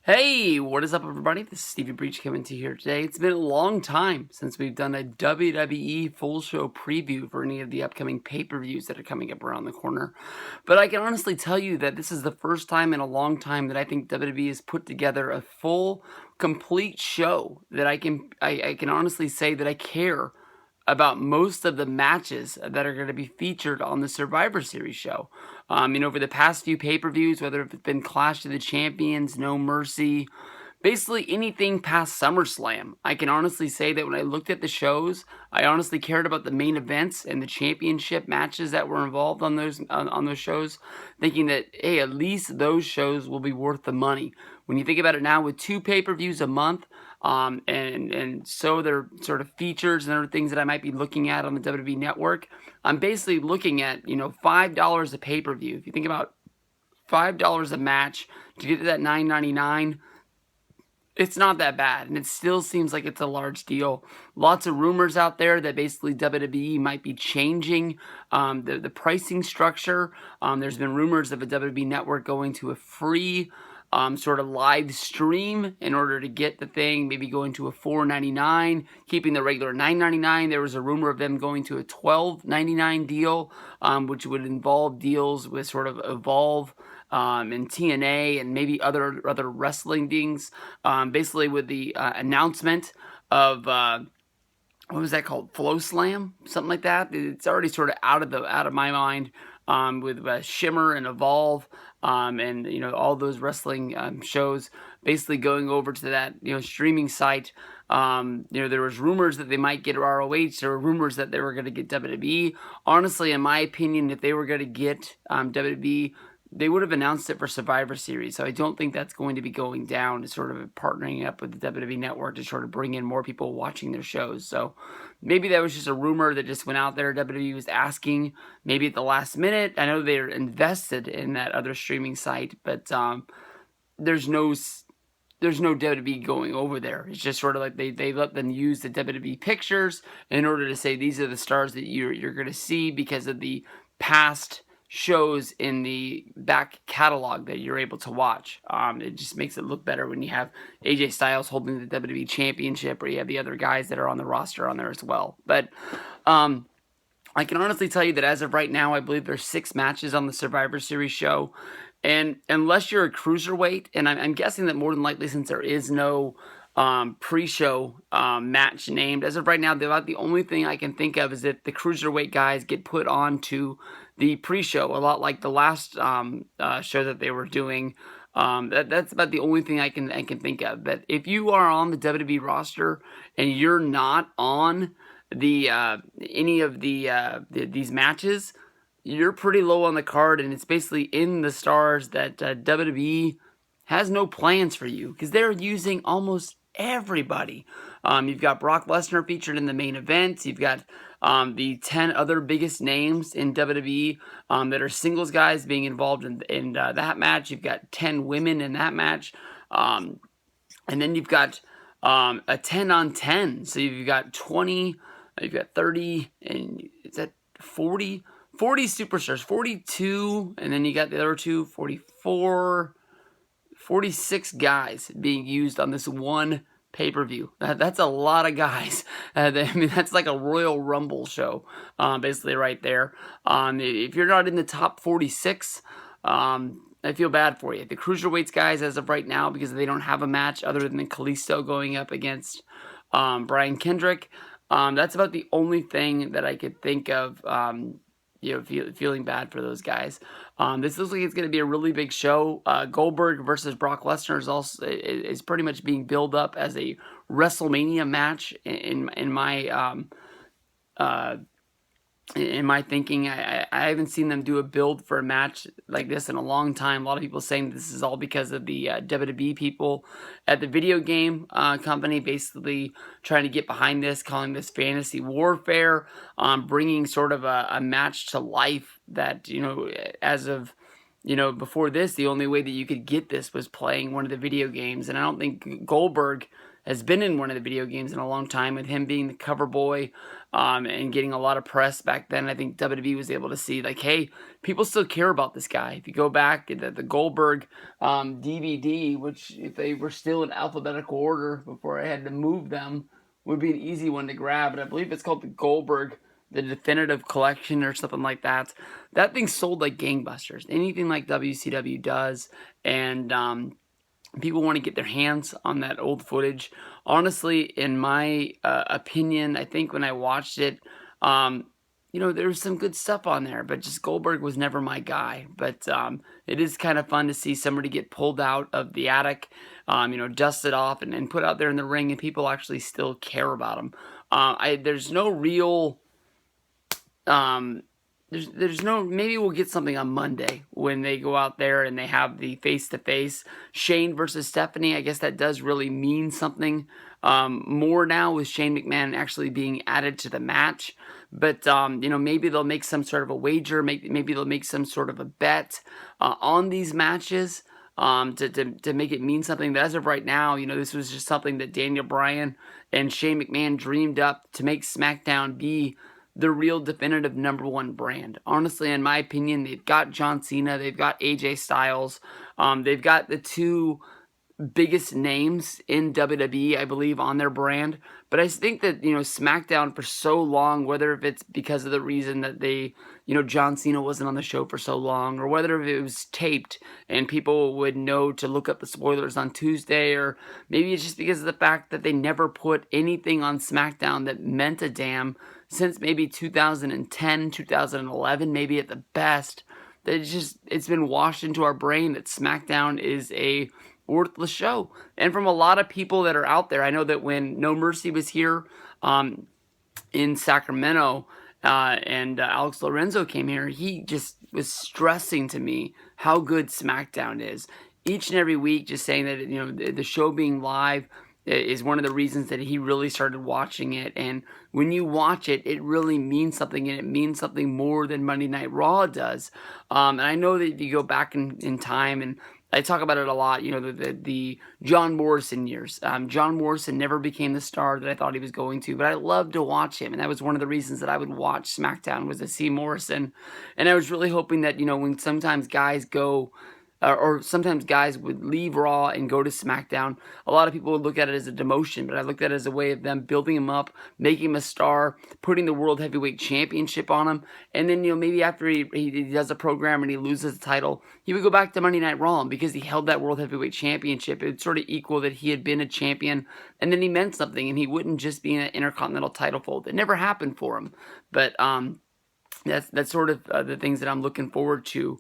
Hey, what is up, everybody? This is Stevie Breach coming to you here today. It's been a long time since we've done a WWE full show preview for any of the upcoming pay-per-views that are coming up around the corner. But I can honestly tell you that this is the first time in a long time that I think WWE has put together a full, complete show that I can honestly say that I care about most of the matches that are going to be featured on the Survivor Series show. Over the past few pay-per-views, whether it's been Clash of the Champions, No Mercy, basically anything past SummerSlam, I can honestly say that when I looked at the shows, I honestly cared about the main events and the championship matches that were involved on those shows, thinking that, hey, at least those shows will be worth the money. When you think about it now, with 2 pay-per-views a month, and so they're sort of features and other things that I might be looking at on the WWE Network, I'm basically looking at, $5 a pay-per-view. If you think about $5 a match to get to that $9.99, it's not that bad, and it still seems like it's a large deal. Lots of rumors out there that basically WWE might be changing the pricing structure. There's been rumors of a WWE Network going to a free sort of live stream in order to get the thing, maybe going to a $4.99, keeping the regular $9.99. There was a rumor of them going to a $12.99 deal, which would involve deals with sort of Evolve and TNA and maybe other wrestling things. Basically, with the announcement of what was that called? Flow Slam, something like that. It's already sort of out of my mind. With Shimmer and Evolve, and all those wrestling shows, basically going over to that streaming site. There was rumors that they might get ROH. There were rumors that they were going to get WWE. Honestly, in my opinion, if they were going to get WWE, they would have announced it for Survivor Series, so I don't think that's going to be going down to sort of partnering up with the WWE Network to sort of bring in more people watching their shows. So maybe that was just a rumor that just went out there. WWE was asking maybe at the last minute. I know they're invested in that other streaming site, but there's no WWE going over there. It's just sort of like they let them use the WWE pictures in order to say these are the stars that you're going to see because of the past shows in the back catalog that you're able to watch. It just makes it look better when you have AJ Styles holding the WWE Championship, or you have the other guys that are on the roster on there as well. But I can honestly tell you that as of right now, I believe there's 6 matches on the Survivor Series show. And unless you're a Cruiserweight, and I'm guessing that more than likely, since there is no pre-show match named, as of right now, about the only thing I can think of is that the Cruiserweight guys get put onto the pre-show, a lot like the last show that they were doing. That's about the only thing I can think of. But if you are on the WWE roster and you're not on the any of these matches, you're pretty low on the card, and it's basically in the stars that WWE has no plans for you because they're using almost everybody. You've got Brock Lesnar featured in the main event. You've got the 10 other biggest names in WWE that are singles guys being involved in that match. You've got 10 women in that match. And then you've got a 10 on 10. So you've got 20, you've got 30, and is that 40? 40 superstars, 42, and then you got the other two, 44, 46 guys being used on this one pay-per-view. That's a lot of guys. That's like a Royal Rumble show, basically right there. If you're not in the top 46, I feel bad for you. The Cruiserweights guys, as of right now, because they don't have a match other than Kalisto going up against Brian Kendrick, that's about the only thing that I could think of, feeling bad for those guys. This looks like it's going to be a really big show. Goldberg versus Brock Lesnar is pretty much being built up as a WrestleMania match in my thinking. I haven't seen them do a build for a match like this in a long time. A lot of people saying this is all because of the WWE people at the video game company basically trying to get behind this, calling this fantasy warfare, bringing sort of a match to life that, as of before this, the only way that you could get this was playing one of the video games. And I don't think Goldberg has been in one of the video games in a long time, with him being the cover boy and getting a lot of press back then. I think WWE was able to see, like, hey, people still care about this guy. If you go back to the Goldberg DVD, which if they were still in alphabetical order before I had to move them, would be an easy one to grab. And I believe it's called the Goldberg, the Definitive Collection or something like that. That thing sold like gangbusters. Anything like WCW does. And people want to get their hands on that old footage. Honestly, in my opinion, I think when I watched it, there was some good stuff on there, but just Goldberg was never my guy. But it is kind of fun to see somebody get pulled out of the attic, dusted off and put out there in the ring, and people actually still care about him. There's no real... there's no, maybe we'll get something on Monday when they go out there and they have the face-to-face Shane versus Stephanie. I guess that does really mean something more now, with Shane McMahon actually being added to the match. But maybe they'll make some sort of a wager, maybe they'll make some sort of a bet on these matches to make it mean something. But as of right now, this was just something that Daniel Bryan and Shane McMahon dreamed up to make SmackDown be the real definitive #1 brand. Honestly, in my opinion, they've got John Cena, they've got AJ Styles, they've got the two biggest names in WWE, I believe, on their brand. But I think that, SmackDown for so long, whether if it's because of the reason that they, John Cena wasn't on the show for so long, or whether if it was taped and people would know to look up the spoilers on Tuesday, or maybe it's just because of the fact that they never put anything on SmackDown that meant a damn since maybe 2010, 2011, maybe at the best, that it's been washed into our brain that SmackDown is a worthless show. And from a lot of people that are out there, I know that when No Mercy was here in Sacramento and Alex Lorenzo came here, he just was stressing to me how good SmackDown is. Each and every week, just saying that, the show being live is one of the reasons that he really started watching it. And when you watch it, it really means something, and it means something more than Monday Night Raw does. And I know that if you go back in time, and I talk about it a lot, the John Morrison years. John Morrison never became the star that I thought he was going to, but I loved to watch him, and that was one of the reasons that I would watch SmackDown, was to see Morrison. And I was really hoping that, when sometimes guys go... or sometimes guys would leave Raw and go to SmackDown, a lot of people would look at it as a demotion, but I looked at it as a way of them building him up, making him a star, putting the World Heavyweight Championship on him, and then, maybe after he does a program and he loses the title, he would go back to Monday Night Raw, and because he held that World Heavyweight Championship, it would sort of equal that he had been a champion, and then he meant something, and he wouldn't just be in an Intercontinental title fold. It never happened for him, but that's sort of the things that I'm looking forward to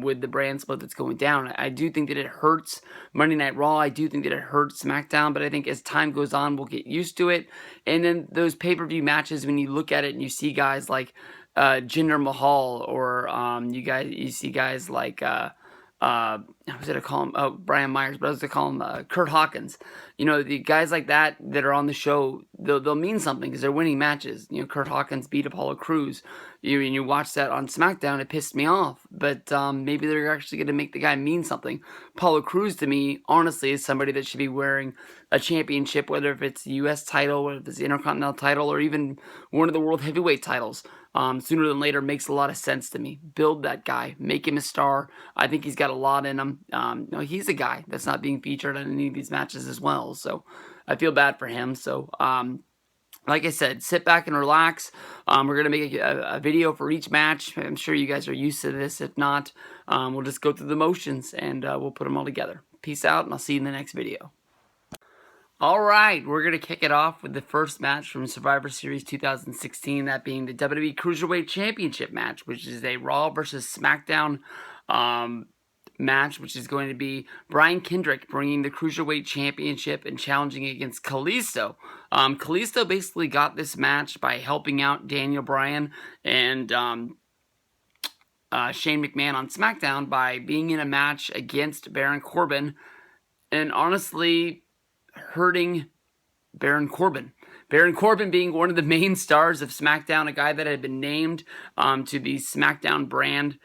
with the brand split that's going down. I do think that it hurts Monday Night Raw. I do think that it hurts SmackDown, but I think as time goes on, we'll get used to it. And then those pay-per-view matches, when you look at it and you see guys like Jinder Mahal, or you see guys like I was going to call him Brian Myers, but I was going to call him Kurt Hawkins. The guys like that are on the show, they'll mean something because they're winning matches. Kurt Hawkins beat Apollo Crews. You watch that on SmackDown, it pissed me off. But maybe they're actually going to make the guy mean something. Apollo Crews, to me, honestly, is somebody that should be wearing a championship, whether if it's the U.S. title, whether if it's the Intercontinental title, or even one of the World Heavyweight titles. Sooner than later makes a lot of sense to me. Build that guy. Make him a star. I think he's got a lot in him. He's a guy that's not being featured in any of these matches as well. So I feel bad for him. So, like I said, sit back and relax. We're going to make a video for each match. I'm sure you guys are used to this. If not, we'll just go through the motions and we'll put them all together. Peace out, and I'll see you in the next video. Alright, we're going to kick it off with the first match from Survivor Series 2016, that being the WWE Cruiserweight Championship match, which is a Raw versus SmackDown match, which is going to be Brian Kendrick bringing the Cruiserweight Championship and challenging against Kalisto. Kalisto basically got this match by helping out Daniel Bryan and Shane McMahon on SmackDown by being in a match against Baron Corbin, and honestly hurting Baron Corbin. Baron Corbin being one of the main stars of SmackDown, a guy that had been named to the SmackDown brand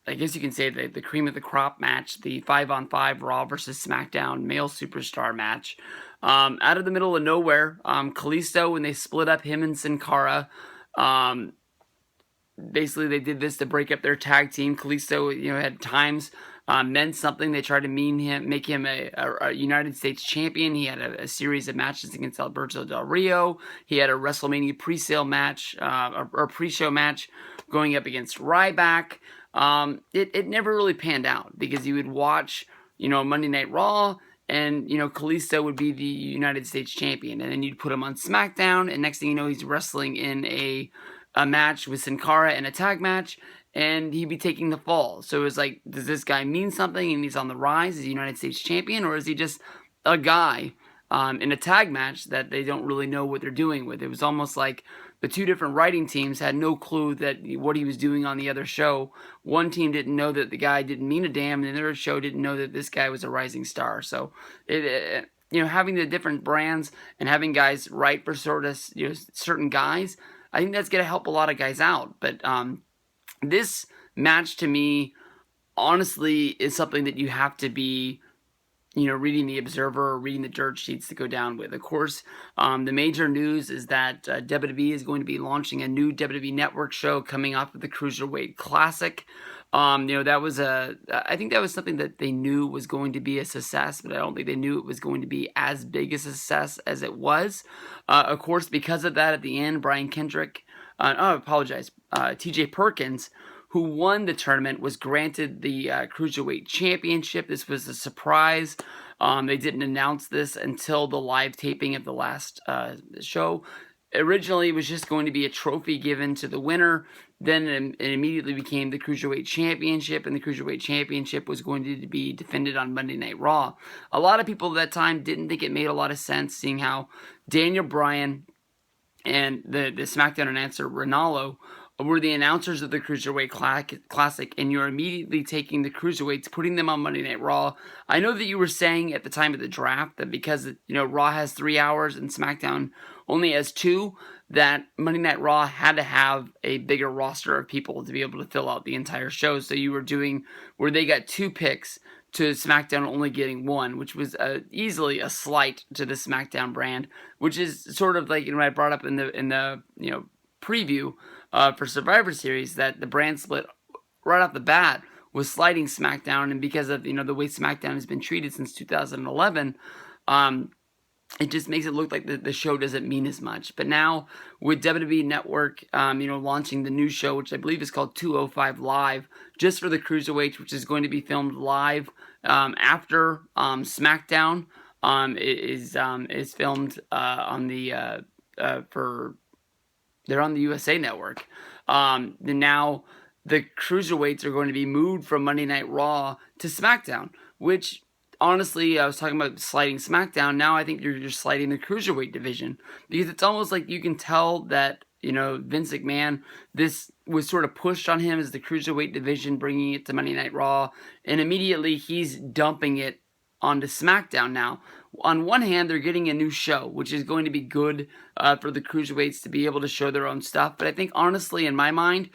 I guess you can say the cream of the crop match, the 5-on-5 Raw versus SmackDown male superstar match. Out of the middle of nowhere, Kalisto, when they split up him and Sin Cara, basically they did this to break up their tag team. Kalisto, had times meant something. They tried to make him a United States champion. He had a series of matches against Alberto Del Rio. He had a WrestleMania pre-sale match, or pre-show match, going up against Ryback. It never really panned out because you would watch, Monday Night Raw, and, Kalisto would be the United States champion. And then you'd put him on SmackDown, and next thing you know, he's wrestling in a match with Sin Cara in a tag match, and he'd be taking the fall. So it was like, does this guy mean something and he's on the rise as a United States champion, or is he just a guy in a tag match that they don't really know what they're doing with? It was almost like the two different writing teams had no clue that what he was doing on the other show. One team didn't know that the guy didn't mean a damn, and the other show didn't know that this guy was a rising star. So having the different brands and having guys write for certain guys, I think that's going to help a lot of guys out. But this match, to me, honestly, is something that you have to be, reading the Observer or reading the dirt sheets to go down with. Of course, the major news is that WWE is going to be launching a new WWE Network show coming off of the Cruiserweight Classic. That was I think that was something that they knew was going to be a success, but I don't think they knew it was going to be as big a success as it was. Of course, because of that, at the end, TJ Perkins, who won the tournament, was granted the Cruiserweight Championship. This was a surprise. They didn't announce this until the live taping of the last show. Originally, it was just going to be a trophy given to the winner. Then it immediately became the Cruiserweight Championship, and the Cruiserweight Championship was going to be defended on Monday Night Raw. A lot of people at that time didn't think it made a lot of sense, seeing how Daniel Bryan and the SmackDown announcer Ronaldo were the announcers of the Cruiserweight Classic, and you're immediately taking the Cruiserweights, putting them on Monday Night Raw. I know that you were saying at the time of the draft that because, Raw has 3 hours and SmackDown only has 2, that Monday Night Raw had to have a bigger roster of people to be able to fill out the entire show. So you were doing where they got 2 picks to SmackDown only getting 1, which was easily a slight to the SmackDown brand, which is sort of like, I brought up in the preview for Survivor Series, that the brand split right off the bat was sliding SmackDown, and because of the way SmackDown has been treated since 2011, it just makes it look like the show doesn't mean as much. But now with WWE Network, launching the new show, which I believe is called 205 Live, just for the Cruiserweights, which is going to be filmed live after SmackDown is filmed on the they're on the USA Network. Now the Cruiserweights are going to be moved from Monday Night Raw to SmackDown, which, honestly, I was talking about sliding SmackDown. Now I think you're sliding the Cruiserweight division, because it's almost like you can tell that, Vince McMahon, this was sort of pushed on him as the Cruiserweight division, bringing it to Monday Night Raw, and immediately he's dumping it onto SmackDown now. On one hand, they're getting a new show, which is going to be good for the Cruiserweights to be able to show their own stuff. But I think, honestly, in my mind,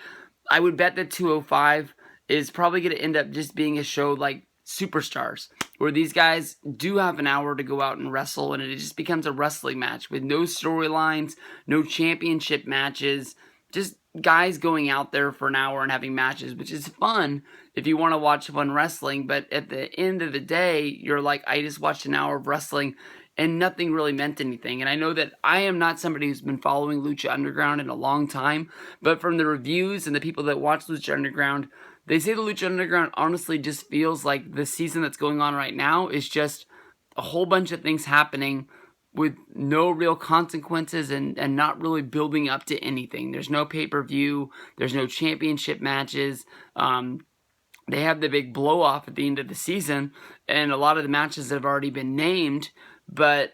I would bet that 205 is probably going to end up just being a show like Superstars, where these guys do have an hour to go out and wrestle, and it just becomes a wrestling match with no storylines, no championship matches, just guys going out there for an hour and having matches, which is fun if you want to watch fun wrestling. But at the end of the day, you're like, I just watched an hour of wrestling and nothing really meant anything. And I know that I am not somebody who's been following Lucha Underground in a long time, but from the reviews and the people that watch Lucha Underground, they say the Lucha Underground honestly just feels like the season that's going on right now is just a whole bunch of things happening with no real consequences and not really building up to anything. There's no pay-per-view. There's no championship matches. They have the big blow-off at the end of the season, and a lot of the matches have already been named, but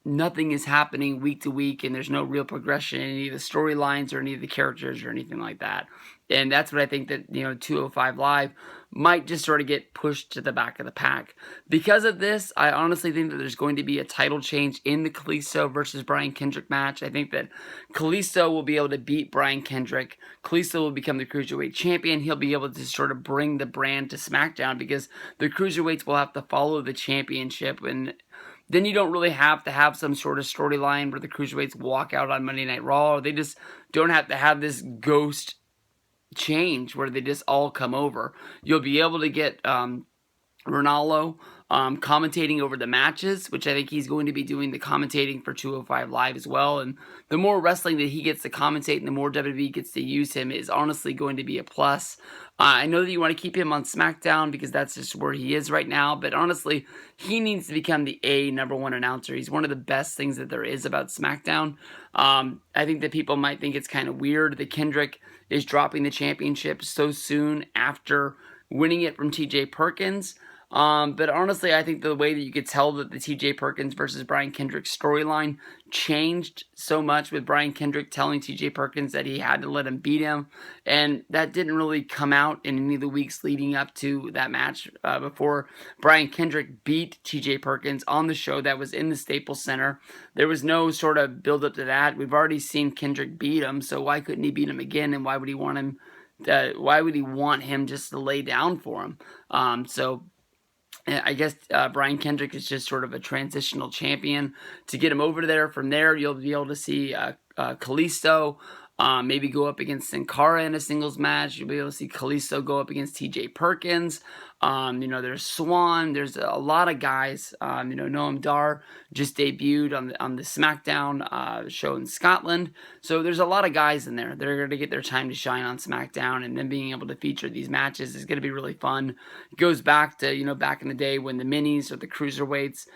nothing is happening week to week, and there's no real progression in any of the storylines or any of the characters or anything like that. And that's what I think that, 205 Live might just sort of get pushed to the back of the pack. Because of this, I honestly think that there's going to be a title change in the Kalisto versus Brian Kendrick match. I think that Kalisto will be able to beat Brian Kendrick. Kalisto will become the Cruiserweight champion. He'll be able to sort of bring the brand to SmackDown because the Cruiserweights will have to follow the championship, and then you don't really have to have some sort of storyline where the Cruiserweights walk out on Monday Night Raw. Or they just don't have to have this ghost change where they just all come over. You'll be able to get Ronaldo commentating over the matches, which I think he's going to be doing the commentating for 205 Live as well. And the more wrestling that he gets to commentate and the more WWE gets to use him is honestly going to be a plus. I know that you want to keep him on SmackDown because that's just where he is right now, but honestly, he needs to become the number one announcer. He's one of the best things that there is about SmackDown. I think that people might think it's kind of weird that Kendrick is dropping the championship so soon after winning it from TJ Perkins. But honestly, I think the way that you could tell that the TJ Perkins versus Brian Kendrick storyline changed so much with Brian Kendrick telling TJ Perkins that he had to let him beat him, and that didn't really come out in any of the weeks leading up to that match before Brian Kendrick beat TJ Perkins on the show that was in the Staples Center. There was no sort of build up to that. We've already seen Kendrick beat him, so why couldn't he beat him again, and why would he want him just to lay down for him? So I guess Brian Kendrick is just sort of a transitional champion to get him over there. From there, you'll be able to see Kalisto maybe go up against Sin Cara in a singles match. You'll be able to see Kalisto go up against TJ Perkins. There's Swan. There's a lot of guys. Noam Dar just debuted on the SmackDown show in Scotland. So there's a lot of guys in there. They're going to get their time to shine on SmackDown, and then being able to feature these matches is going to be really fun. It goes back to, back in the day when the minis or the cruiserweights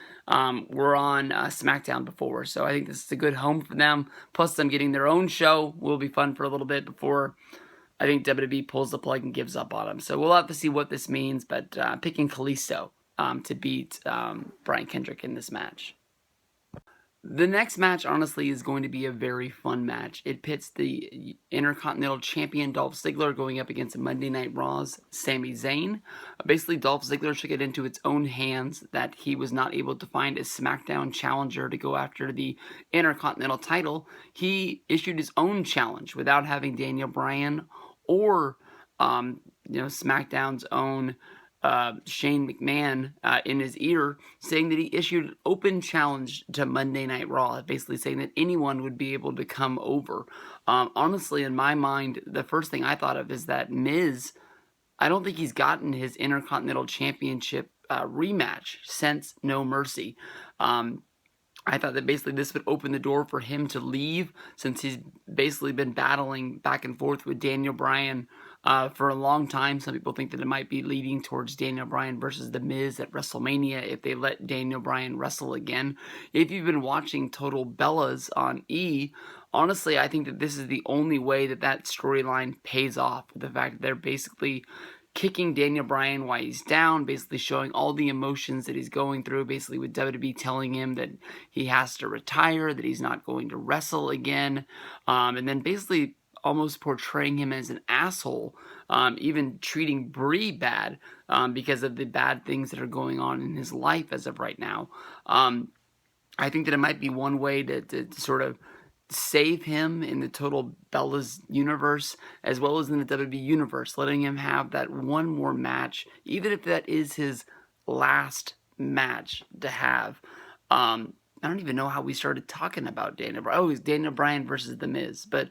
were on SmackDown before. So I think this is a good home for them. Plus them getting their own show will be fun for a little bit before I think WWE pulls the plug and gives up on him. So we'll have to see what this means, but picking Kalisto to beat Brian Kendrick in this match. The next match, honestly, is going to be a very fun match. It pits the Intercontinental Champion Dolph Ziggler going up against Monday Night Raw's Sami Zayn. Basically, Dolph Ziggler took it into its own hands that he was not able to find a SmackDown challenger to go after the Intercontinental title. He issued his own challenge without having Daniel Bryan or SmackDown's own Shane McMahon in his ear, saying that he issued an open challenge to Monday Night Raw, basically saying that anyone would be able to come over. Honestly, in my mind, the first thing I thought of is that Miz, I don't think he's gotten his Intercontinental Championship rematch since No Mercy. I thought that basically this would open the door for him to leave, since he's basically been battling back and forth with Daniel Bryan for a long time. Some people think that it might be leading towards Daniel Bryan versus The Miz at WrestleMania if they let Daniel Bryan wrestle again. If you've been watching Total Bellas on E, honestly, I think that this is the only way that storyline pays off. The fact that they're basically kicking Daniel Bryan while he's down, basically showing all the emotions that he's going through, basically with WWE telling him that he has to retire, that he's not going to wrestle again, and then basically almost portraying him as an asshole, even treating Brie bad because of the bad things that are going on in his life as of right now. I think that it might be one way to sort of save him in the Total Bellas universe as well as in the WWE universe, letting him have that one more match, even if that is his last match to have. I don't even know how we started talking about Daniel Bryan. Oh, it was Daniel Bryan versus The Miz. But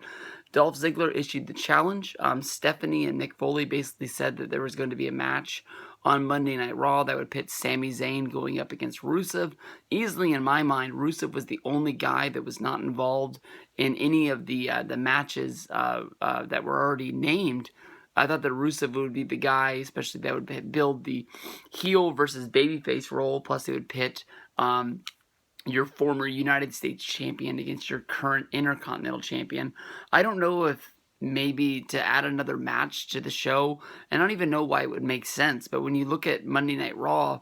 Dolph Ziggler issued the challenge. Stephanie and Mick Foley basically said that there was going to be a match on Monday Night Raw that would pit Sami Zayn going up against Rusev. Easily, in my mind, Rusev was the only guy that was not involved in any of the matches that were already named. I thought that Rusev would be the guy, especially that would build the heel versus babyface role, plus it would pit your former United States champion against your current Intercontinental champion. I don't know if maybe to add another match to the show, and I don't even know why it would make sense, but when you look at Monday Night Raw,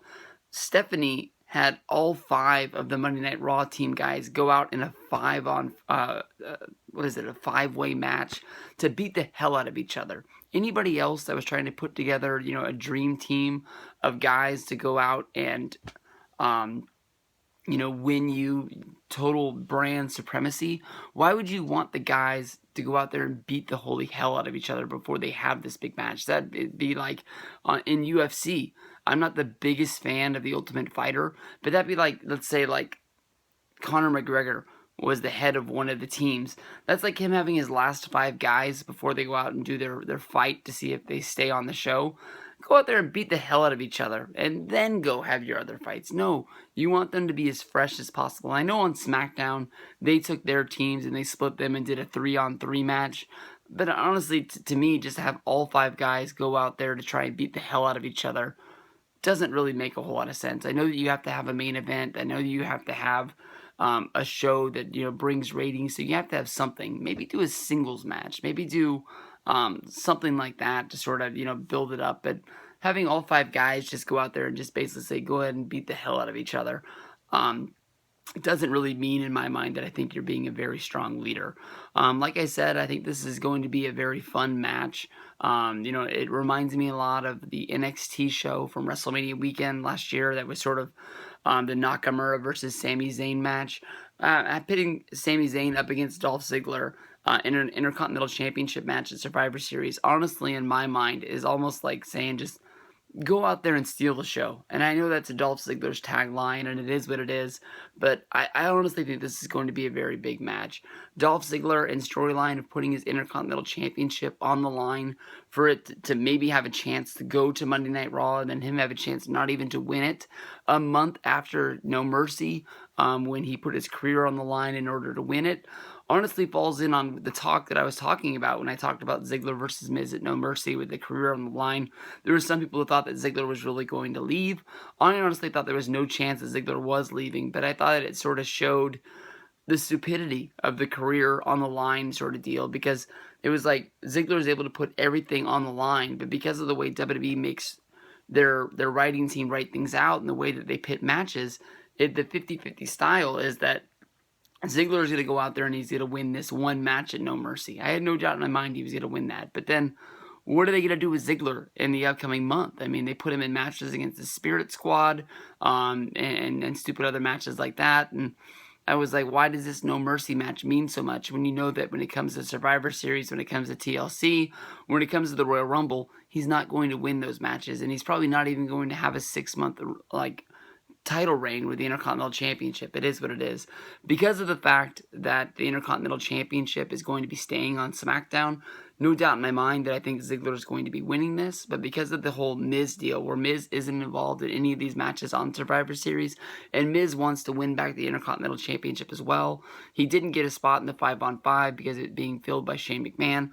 Stephanie had all 5 of the Monday Night Raw team guys go out in a 5-way match to beat the hell out of each other. Anybody else that was trying to put together, a dream team of guys to go out and, win you total brand supremacy, why would you want the guys to go out there and beat the holy hell out of each other before they have this big match? That'd be like in UFC. I'm not the biggest fan of the Ultimate Fighter, but that'd be like, let's say, like Conor McGregor was the head of one of the teams. That's like him having his last 5 guys before they go out and do their fight to see if they stay on the show. Go out there and beat the hell out of each other, and then go have your other fights. No, you want them to be as fresh as possible. I know on SmackDown, they took their teams and they split them and did a 3-on-3 match. But honestly, to me, just to have all 5 guys go out there to try and beat the hell out of each other doesn't really make a whole lot of sense. I know that you have to have a main event. I know that you have to have a show that brings ratings, so you have to have something. Maybe do a singles match. Maybe do something like that to sort of build it up. But having all 5 guys just go out there and just basically say, go ahead and beat the hell out of each other, it doesn't really mean in my mind that I think you're being a very strong leader. Like I said, I think this is going to be a very fun match. It reminds me a lot of the NXT show from WrestleMania weekend last year that was sort of the Nakamura versus Sami Zayn match. Pitting Sami Zayn up against Dolph Ziggler in an Intercontinental Championship match at Survivor Series, honestly, in my mind, is almost like saying just go out there and steal the show. And I know that's a Dolph Ziggler's tagline, and it is what it is, but I honestly think this is going to be a very big match. Dolph Ziggler and storyline of putting his Intercontinental Championship on the line for it to maybe have a chance to go to Monday Night Raw, and then him have a chance not even to win it a month after No Mercy, when he put his career on the line in order to win it, honestly falls in on the talk that I was talking about when I talked about Ziggler versus Miz at No Mercy with the career on the line. There were some people who thought that Ziggler was really going to leave. I honestly thought there was no chance that Ziggler was leaving, but I thought it sort of showed the stupidity of the career on the line sort of deal, because it was like Ziggler was able to put everything on the line, but because of the way WWE makes their writing team write things out and the way that they pit matches, the 50-50 style is that Ziggler is going to go out there and he's going to win this one match at No Mercy. I had no doubt in my mind he was going to win that. But then, what are they going to do with Ziggler in the upcoming month? I mean, they put him in matches against the Spirit Squad, and stupid other matches like that. And I was like, why does this No Mercy match mean so much when you know that when it comes to Survivor Series, when it comes to TLC, when it comes to the Royal Rumble, he's not going to win those matches, and he's probably not even going to have a 6-month title reign with the Intercontinental Championship. It is what it is. Because of the fact that the Intercontinental Championship is going to be staying on SmackDown, no doubt in my mind that I think Ziggler is going to be winning this, but because of the whole Miz deal, where Miz isn't involved in any of these matches on Survivor Series, and Miz wants to win back the Intercontinental Championship as well, he didn't get a spot in the 5-on-5 because it being filled by Shane McMahon.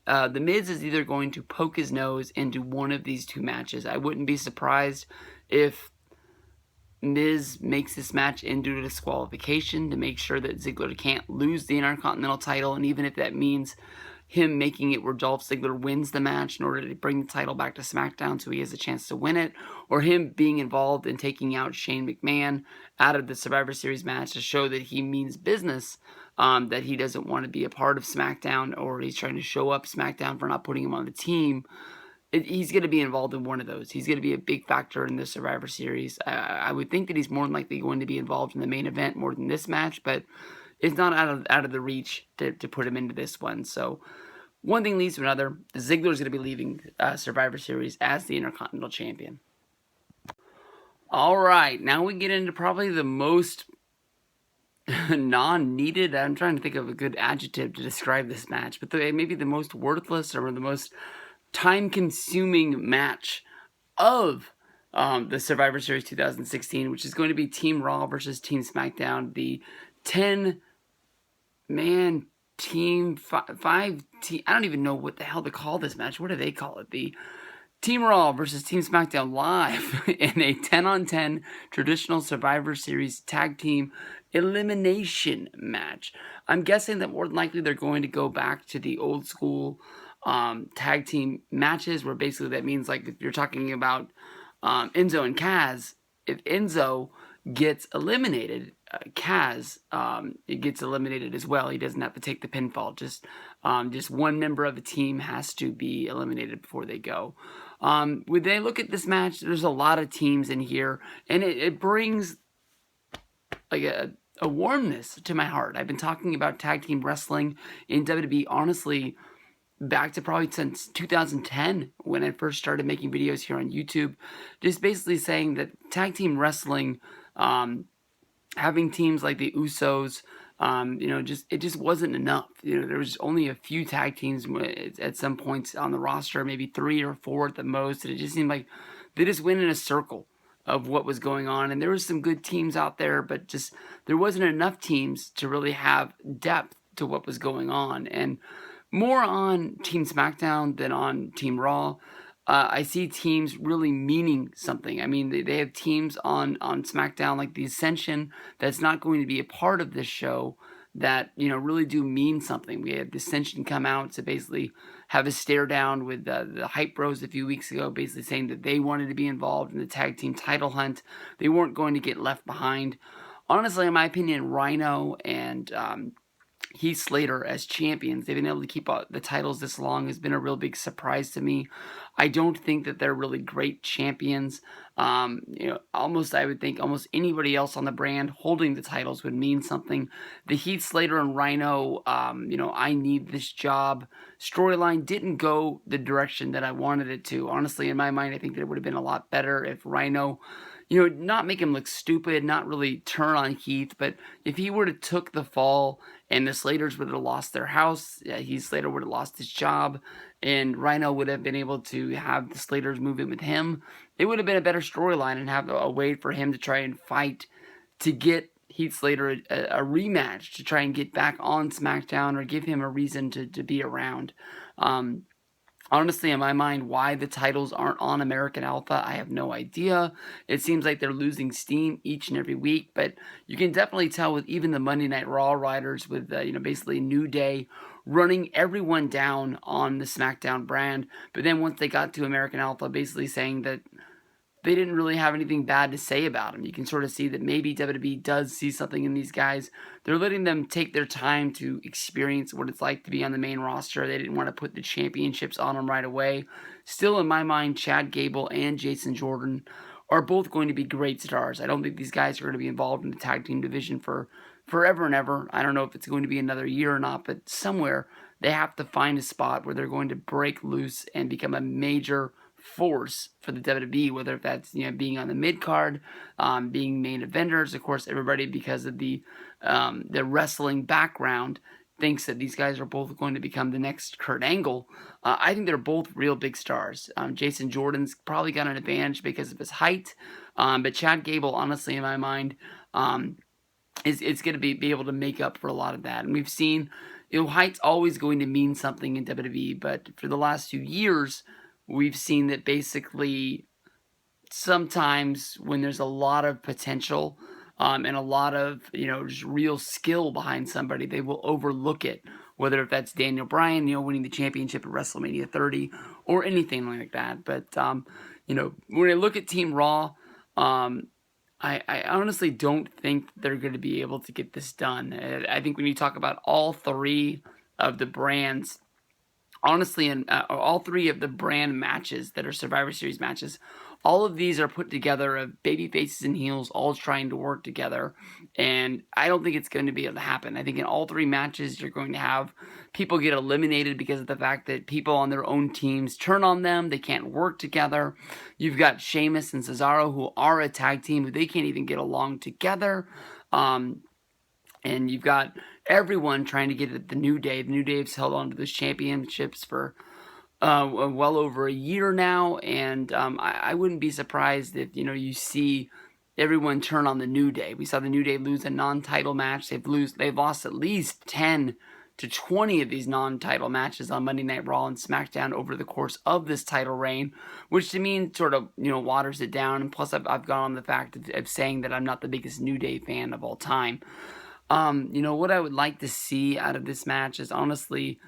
The Miz is either going to poke his nose into one of these 2 matches. I wouldn't be surprised if Miz makes this match into a disqualification to make sure that Ziggler can't lose the Intercontinental title, and even if that means him making it where Dolph Ziggler wins the match in order to bring the title back to SmackDown so he has a chance to win it, or him being involved in taking out Shane McMahon out of the Survivor Series match to show that he means business, that he doesn't want to be a part of SmackDown, or he's trying to show up SmackDown for not putting him on the team. He's going to be involved in one of those. He's going to be a big factor in the Survivor Series. I would think that he's more than likely going to be involved in the main event more than this match, but it's not out of the reach to put him into this one. So one thing leads to another. Ziggler is going to be leaving Survivor Series as the Intercontinental Champion. All right, now we get into probably the most non-needed. I'm trying to think of a good adjective to describe this match, but maybe the most worthless or the most time-consuming match of the Survivor Series 2016, which is going to be Team Raw versus Team SmackDown, the 10-man team, 5-team, I don't even know what the hell to call this match. What do they call it? The Team Raw versus Team SmackDown live in a 10-on-10 traditional Survivor Series tag team elimination match. I'm guessing that more than likely they're going to go back to the old school tag team matches, where basically that means, like, if you're talking about Enzo and Kaz, if Enzo gets eliminated, Kaz, it gets eliminated as well. He doesn't have to take the pinfall. Just one member of the team has to be eliminated before they go. When they look at this match, there's a lot of teams in here, and it brings like a warmness to my heart. I've been talking about tag team wrestling in WWE, honestly, back to probably since 2010 when I first started making videos here on YouTube, just basically saying that tag team wrestling, having teams like the Usos, it just wasn't enough. There was only a few tag teams at some points on the roster, maybe 3 or 4 at the most, and it just seemed like they just went in a circle of what was going on. And there was some good teams out there, but just there wasn't enough teams to really have depth to what was going on. And more on Team SmackDown than on Team Raw. I see teams really meaning something. I mean, they have teams on SmackDown like the Ascension that's not going to be a part of this show that, really do mean something. We had the Ascension come out to basically have a stare down with the Hype Bros a few weeks ago, basically saying that they wanted to be involved in the tag team title hunt. They weren't going to get left behind. Honestly, in my opinion, Rhino and Heath Slater as champions, they've been able to keep the titles this long, has been a real big surprise to me. I don't think that they're really great champions. I would think almost anybody else on the brand holding the titles would mean something. The Heath Slater and Rhino, I need this job storyline didn't go the direction that I wanted it to. Honestly, in my mind, I think that it would have been a lot better if Rhino, not make him look stupid, not really turn on Heath, but if he were to took the fall and the Slaters would have lost their house, Heath Slater would have lost his job, and Rhino would have been able to have the Slaters move in with him, it would have been a better storyline and have a way for him to try and fight to get Heath Slater a rematch, to try and get back on SmackDown or give him a reason to be around. Honestly, in my mind, why the titles aren't on American Alpha, I have no idea. It seems like they're losing steam each and every week, but you can definitely tell with even the Monday Night Raw writers with, basically New Day running everyone down on the SmackDown brand, but then once they got to American Alpha, basically saying that they didn't really have anything bad to say about him. You can sort of see that maybe WWE does see something in these guys. They're letting them take their time to experience what it's like to be on the main roster. They didn't want to put the championships on them right away. Still, in my mind, Chad Gable and Jason Jordan are both going to be great stars. I don't think these guys are going to be involved in the tag team division for forever and ever. I don't know if it's going to be another year or not, but somewhere they have to find a spot where they're going to break loose and become a major force for the WWE, whether that's being on the mid card, being main eventers. Of course, everybody, because of the wrestling background, thinks that these guys are both going to become the next Kurt Angle. I think they're both real big stars. Jason Jordan's probably got an advantage because of his height, but Chad Gable, honestly, in my mind, is going to be able to make up for a lot of that. And we've seen, height's always going to mean something in WWE, but for the last few years, we've seen that basically sometimes when there's a lot of potential and a lot of, just real skill behind somebody, they will overlook it. Whether if that's Daniel Bryan, winning the championship at WrestleMania 30 or anything like that. But, when I look at Team Raw, I honestly don't think they're going to be able to get this done. I think when you talk about all three of the brands, honestly, and all three of the brand matches that are Survivor Series matches, all of these are put together of baby faces and heels all trying to work together, and I don't think it's going to be able to happen. I think in all three matches, you're going to have people get eliminated because of the fact that people on their own teams turn on them. They can't work together. You've got Sheamus and Cesaro, who are a tag team, but they can't even get along together. And you've got everyone trying to get at the New Day. The New Day has held on to those championships for well over a year now, and I wouldn't be surprised if you see everyone turn on the New Day. We saw the New Day lose a non-title match. They've lost at least 10 to 20 of these non-title matches on Monday Night Raw and SmackDown over the course of this title reign, which to me sort of waters it down. And plus, I've gone on the fact of saying that I'm not the biggest New Day fan of all time. What I would like to see out of this match is honestly,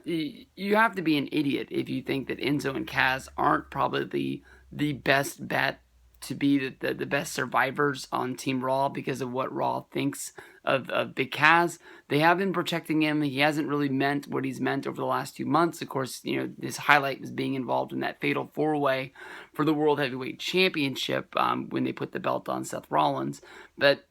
you have to be an idiot if you think that Enzo and Kaz aren't probably the best bet to be the best survivors on Team Raw because of what Raw thinks of Big Cass. They have been protecting him. He hasn't really meant what he's meant over the last 2 months. Of course, his highlight was being involved in that fatal 4-way for the World Heavyweight Championship when they put the belt on Seth Rollins. But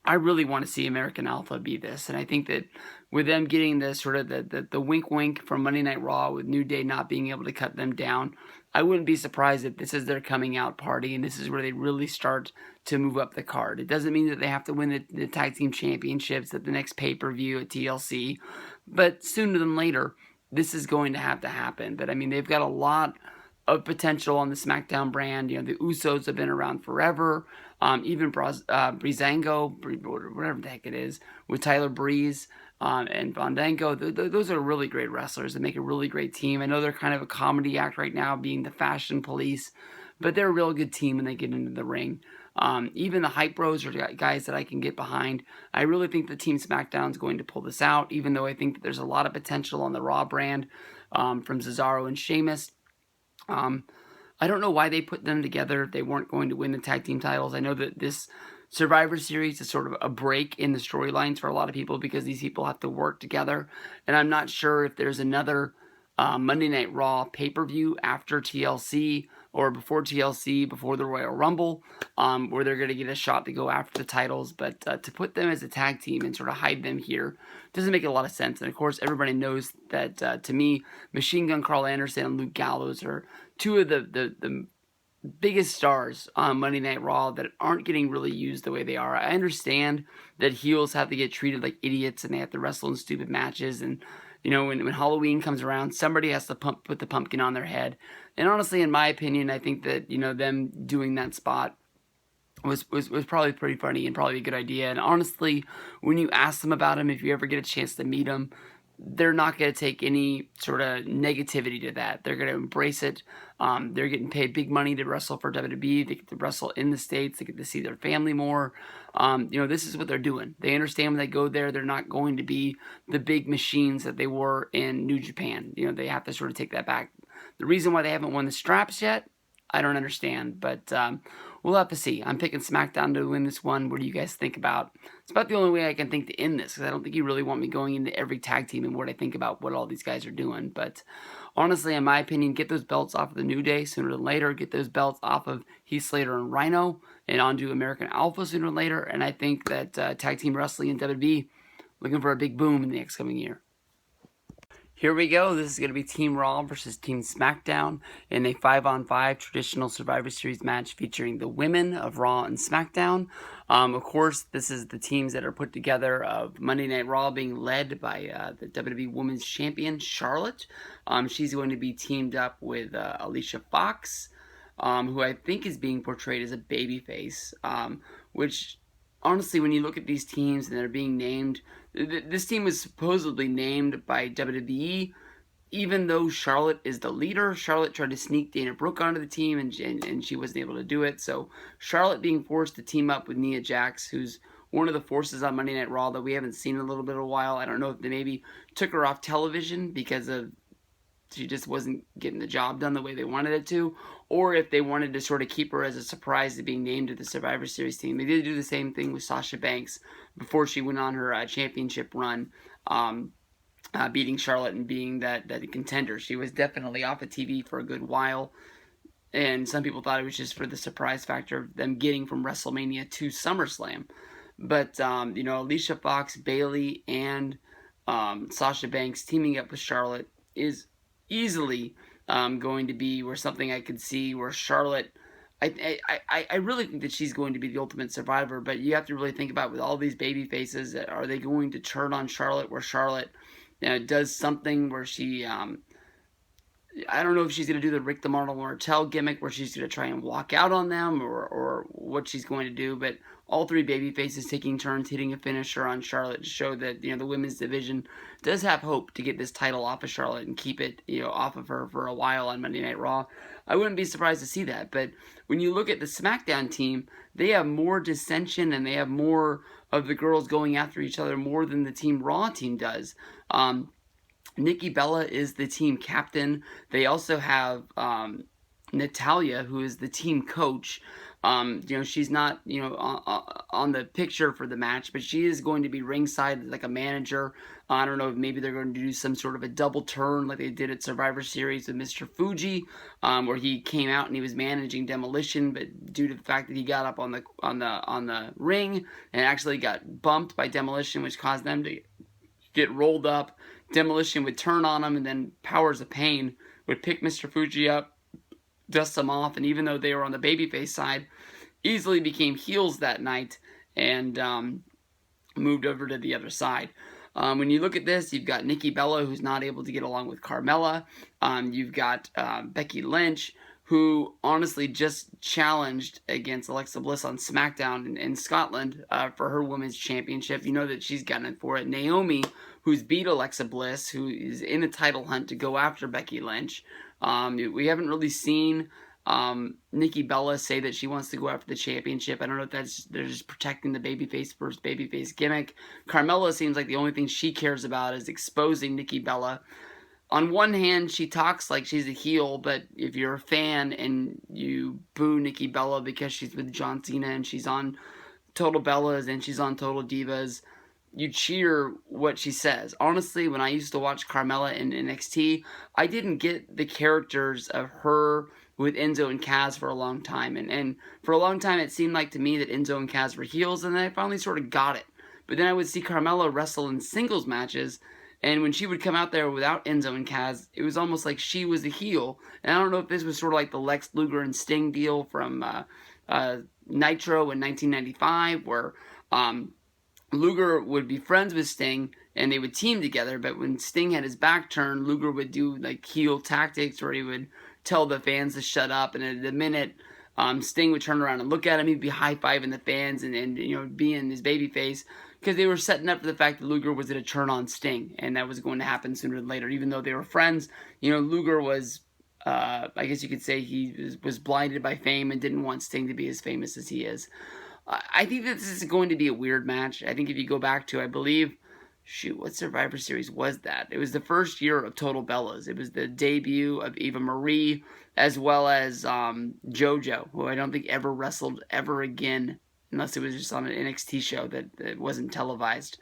I really want to see American Alpha be this, and I think that with them getting the sort of the wink wink from Monday Night Raw, with New Day not being able to cut them down, I wouldn't be surprised if this is their coming out party, and this is where they really start to move up the card. It doesn't mean that they have to win the tag team championships at the next pay-per-view at TLC, but sooner than later, this is going to have to happen. But I mean, they've got a lot of potential on the SmackDown brand. The Usos have been around forever. Even Breezango, whatever the heck it is, with Tyler Breeze and Fandango, those are really great wrestlers that make a really great team. I know they're kind of a comedy act right now, being the Fashion Police, but they're a real good team when they get into the ring. Even the Hype Bros are guys that I can get behind. I really think the Team SmackDown is going to pull this out, even though I think that there's a lot of potential on the Raw brand from Cesaro and Sheamus. I don't know why they put them together if they weren't going to win the tag team titles. I know that this Survivor Series is sort of a break in the storylines for a lot of people because these people have to work together. And I'm not sure if there's another Monday Night Raw pay-per-view after TLC or before TLC, before the Royal Rumble, where they're going to get a shot to go after the titles. But to put them as a tag team and sort of hide them here doesn't make a lot of sense. And of course, everybody knows that to me, Machine Gun Carl Anderson and Luke Gallows are two of the biggest stars on Monday Night Raw that aren't getting really used the way they are. I understand that heels have to get treated like idiots and they have to wrestle in stupid matches, and when Halloween comes around, somebody has to put the pumpkin on their head. And honestly, in my opinion, I think that them doing that spot was probably pretty funny and probably a good idea. And honestly, when you ask them about him, if you ever get a chance to meet him, they're not going to take any sort of negativity to that. They're going to embrace it. They're getting paid big money to wrestle for WWE. They get to wrestle in the States. They get to see their family more. This is what they're doing. They understand when they go there, they're not going to be the big machines that they were in New Japan. They have to sort of take that back. The reason why they haven't won the straps yet, I don't understand, but we'll have to see. I'm picking SmackDown to win this one. What do you guys think about? It's about the only way I can think to end this, because I don't think you really want me going into every tag team and what I think about what all these guys are doing. But honestly, in my opinion, get those belts off of the New Day sooner than later. Get those belts off of Heath Slater and Rhino and onto American Alpha sooner than later. And I think that tag team wrestling in WWE looking for a big boom in the next coming year. Here we go. This is going to be Team Raw versus Team SmackDown in a 5-on-5 traditional Survivor Series match featuring the women of Raw and SmackDown. Of course, this is the teams that are put together of Monday Night Raw being led by the WWE Women's Champion, Charlotte. She's going to be teamed up with Alicia Fox, who I think is being portrayed as a babyface, which honestly, when you look at these teams and they're being named, this team was supposedly named by WWE, even though Charlotte is the leader. Charlotte tried to sneak Dana Brooke onto the team, and she wasn't able to do it. So Charlotte being forced to team up with Nia Jax, who's one of the forces on Monday Night Raw that we haven't seen in a little bit of a while. I don't know if they maybe took her off television because of she just wasn't getting the job done the way they wanted it to, or if they wanted to sort of keep her as a surprise to being named to the Survivor Series team. They did do the same thing with Sasha Banks before she went on her championship run, beating Charlotte and being that contender. She was definitely off of TV for a good while, and some people thought it was just for the surprise factor of them getting from WrestleMania to SummerSlam. But, Alicia Fox, Bayley, and Sasha Banks teaming up with Charlotte is easily going to be where something I could see where Charlotte, I really think that she's going to be the ultimate survivor, but you have to really think about with all these baby faces, are they going to turn on Charlotte where Charlotte does something where she, I don't know if she's going to do the Rick the Martel Martel gimmick where she's going to try and walk out on them or what she's going to do, but all three baby faces taking turns hitting a finisher on Charlotte to show that the women's division does have hope to get this title off of Charlotte and keep it off of her for a while on Monday Night Raw. I wouldn't be surprised to see that, but when you look at the SmackDown team, they have more dissension and they have more of the girls going after each other more than the Team Raw team does. Nikki Bella is the team captain. They also have Natalya, who is the team coach. She's not, on the picture for the match, but she is going to be ringside like a manager. I don't know if maybe they're going to do some sort of a double turn like they did at Survivor Series with Mr. Fuji, where he came out and he was managing Demolition, but due to the fact that he got up on the ring and actually got bumped by Demolition, which caused them to get rolled up, Demolition would turn on him, and then Powers of Pain would pick Mr. Fuji up, dust them off, and even though they were on the babyface side, easily became heels that night and moved over to the other side. When you look at this, you've got Nikki Bella, who's not able to get along with Carmella. You've got Becky Lynch, who honestly just challenged against Alexa Bliss on SmackDown in Scotland for her Women's Championship. You know that she's gotten it for it. Naomi, who's beat Alexa Bliss, who is in a title hunt to go after Becky Lynch. We haven't really seen Nikki Bella say that she wants to go after the championship. I don't know if they're just protecting the babyface versus babyface gimmick. Carmella seems like the only thing she cares about is exposing Nikki Bella. On one hand, she talks like she's a heel, but if you're a fan and you boo Nikki Bella because she's with John Cena and she's on Total Bellas and she's on Total Divas, you cheer what she says. Honestly, when I used to watch Carmella in NXT, I didn't get the characters of her with Enzo and Kaz for a long time. And for a long time, it seemed like to me that Enzo and Kaz were heels, and then I finally sort of got it. But then I would see Carmella wrestle in singles matches, and when she would come out there without Enzo and Kaz, it was almost like she was the heel. And I don't know if this was sort of like the Lex Luger and Sting deal from Nitro in 1995, where Luger would be friends with Sting, and they would team together, but when Sting had his back turned, Luger would do like heel tactics where he would tell the fans to shut up, and at the minute Sting would turn around and look at him, he'd be high-fiving the fans and be in his baby face, because they were setting up for the fact that Luger was going to turn on Sting, and that was going to happen sooner than later. Even though they were friends, Luger was, I guess you could say he was blinded by fame and didn't want Sting to be as famous as he is. I think that this is going to be a weird match. I think if you go back to, I believe, what Survivor Series was that? It was the first year of Total Bellas. It was the debut of Eva Marie, as well as JoJo, who I don't think ever wrestled ever again, unless it was just on an NXT show that wasn't televised.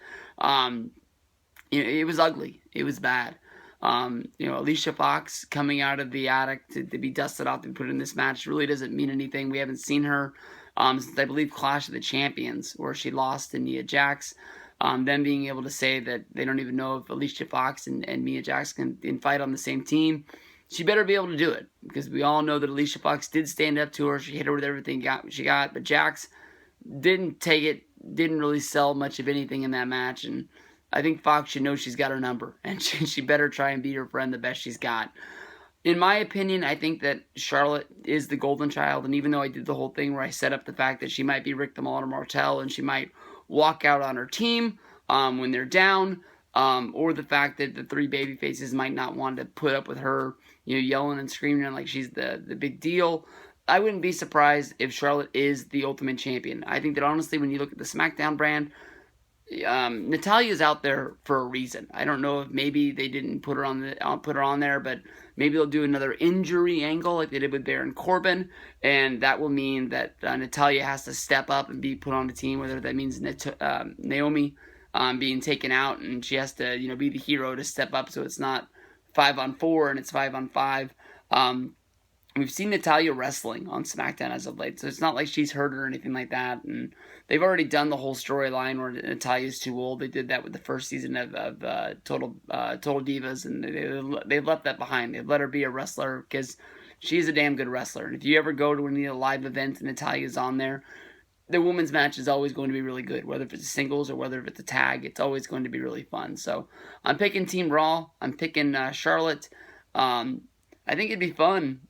It was ugly. It was bad. Alicia Fox coming out of the attic to be dusted off and put in this match really doesn't mean anything. We haven't seen her since, I believe, Clash of the Champions, where she lost to Nia Jax. Them being able to say that they don't even know if Alicia Fox and Nia Jax can fight on the same team, she better be able to do it, because we all know that Alicia Fox did stand up to her. She hit her with everything she got, but Jax didn't take it, didn't really sell much of anything in that match, and I think Fox should know she's got her number, and she better try and beat her friend the best she's got. In my opinion, I think that Charlotte is the golden child, and even though I did the whole thing where I set up the fact that she might be Rick the Martyr Martel and she might walk out on her team when they're down, or the fact that the three baby faces might not want to put up with her, yelling and screaming like she's the big deal, I wouldn't be surprised if Charlotte is the Ultimate Champion. I think that honestly, when you look at the SmackDown brand, Natalya's out there for a reason. I don't know if maybe they didn't put her on there, but maybe they'll do another injury angle like they did with Baron Corbin, and that will mean that Natalya has to step up and be put on the team, whether that means Naomi being taken out and she has to be the hero to step up, so it's not 5-on-4 and it's 5-on-5. We've seen Natalya wrestling on SmackDown as of late, so it's not like she's hurt or anything like that. And they've already done the whole storyline where Natalya's too old. They did that with the first season of Total Divas, and they've left that behind. They've let her be a wrestler because she's a damn good wrestler. And if you ever go to any of the live events and Natalya's on there, the women's match is always going to be really good. Whether if it's singles or whether if it's a tag, it's always going to be really fun. So I'm picking Team Raw. I'm picking Charlotte. I think it'd be fun.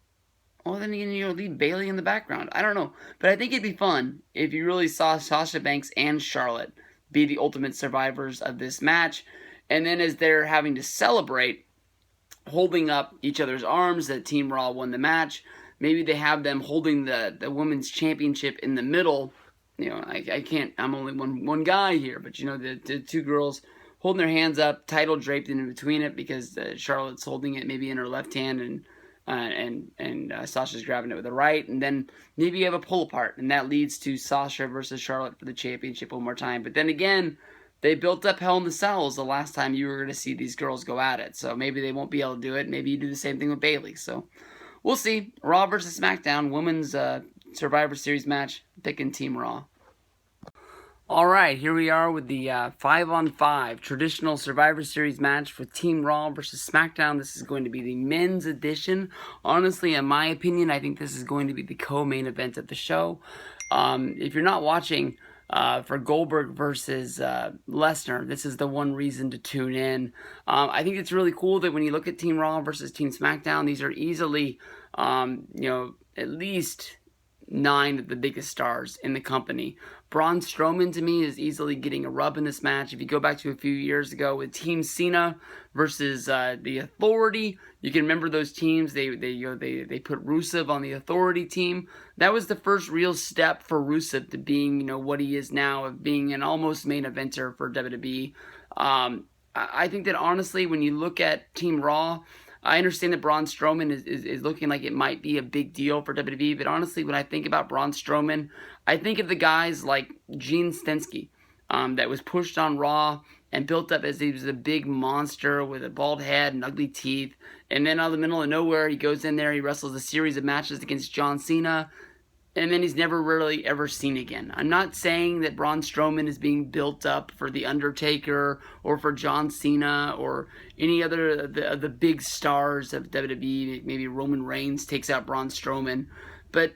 Well, then leave Bayley in the background. I don't know. But I think it'd be fun if you really saw Sasha Banks and Charlotte be the ultimate survivors of this match. And then as they're having to celebrate, holding up each other's arms that Team Raw won the match, maybe they have them holding the women's championship in the middle. I can't, I'm only one guy here, but the two girls holding their hands up, title draped in between it, because Charlotte's holding it maybe in her left hand and and Sasha's grabbing it with the right, and then maybe you have a pull apart, and that leads to Sasha versus Charlotte for the championship one more time. But then again, they built up Hell in the Cells the last time you were going to see these girls go at it, so maybe they won't be able to do it. Maybe you do the same thing with Bayley. So we'll see. Raw versus SmackDown, women's Survivor Series match. Picking Team Raw. Alright, here we are with the 5-on-5 traditional Survivor Series match with Team Raw versus SmackDown. This is going to be the men's edition. Honestly, in my opinion, I think this is going to be the co-main event of the show. If you're not watching for Goldberg versus Lesnar, this is the one reason to tune in. I think it's really cool that when you look at Team Raw versus Team SmackDown, these are easily, at least 9 of the biggest stars in the company. Braun Strowman, to me, is easily getting a rub in this match. If you go back to a few years ago with Team Cena versus the Authority, you can remember those teams. They put Rusev on the Authority team. That was the first real step for Rusev to being, what he is now, of being an almost main eventer for WWE. I think that honestly, when you look at Team Raw, I understand that Braun Strowman is looking like it might be a big deal for WWE, but honestly, when I think about Braun Strowman, I think of the guys like Gene Stensky, that was pushed on Raw and built up as he was a big monster with a bald head and ugly teeth, and then out of the middle of nowhere, he goes in there, he wrestles a series of matches against John Cena, and then he's never really ever seen again. I'm not saying that Braun Strowman is being built up for The Undertaker or for John Cena or any other of the big stars of WWE. Maybe Roman Reigns takes out Braun Strowman. But,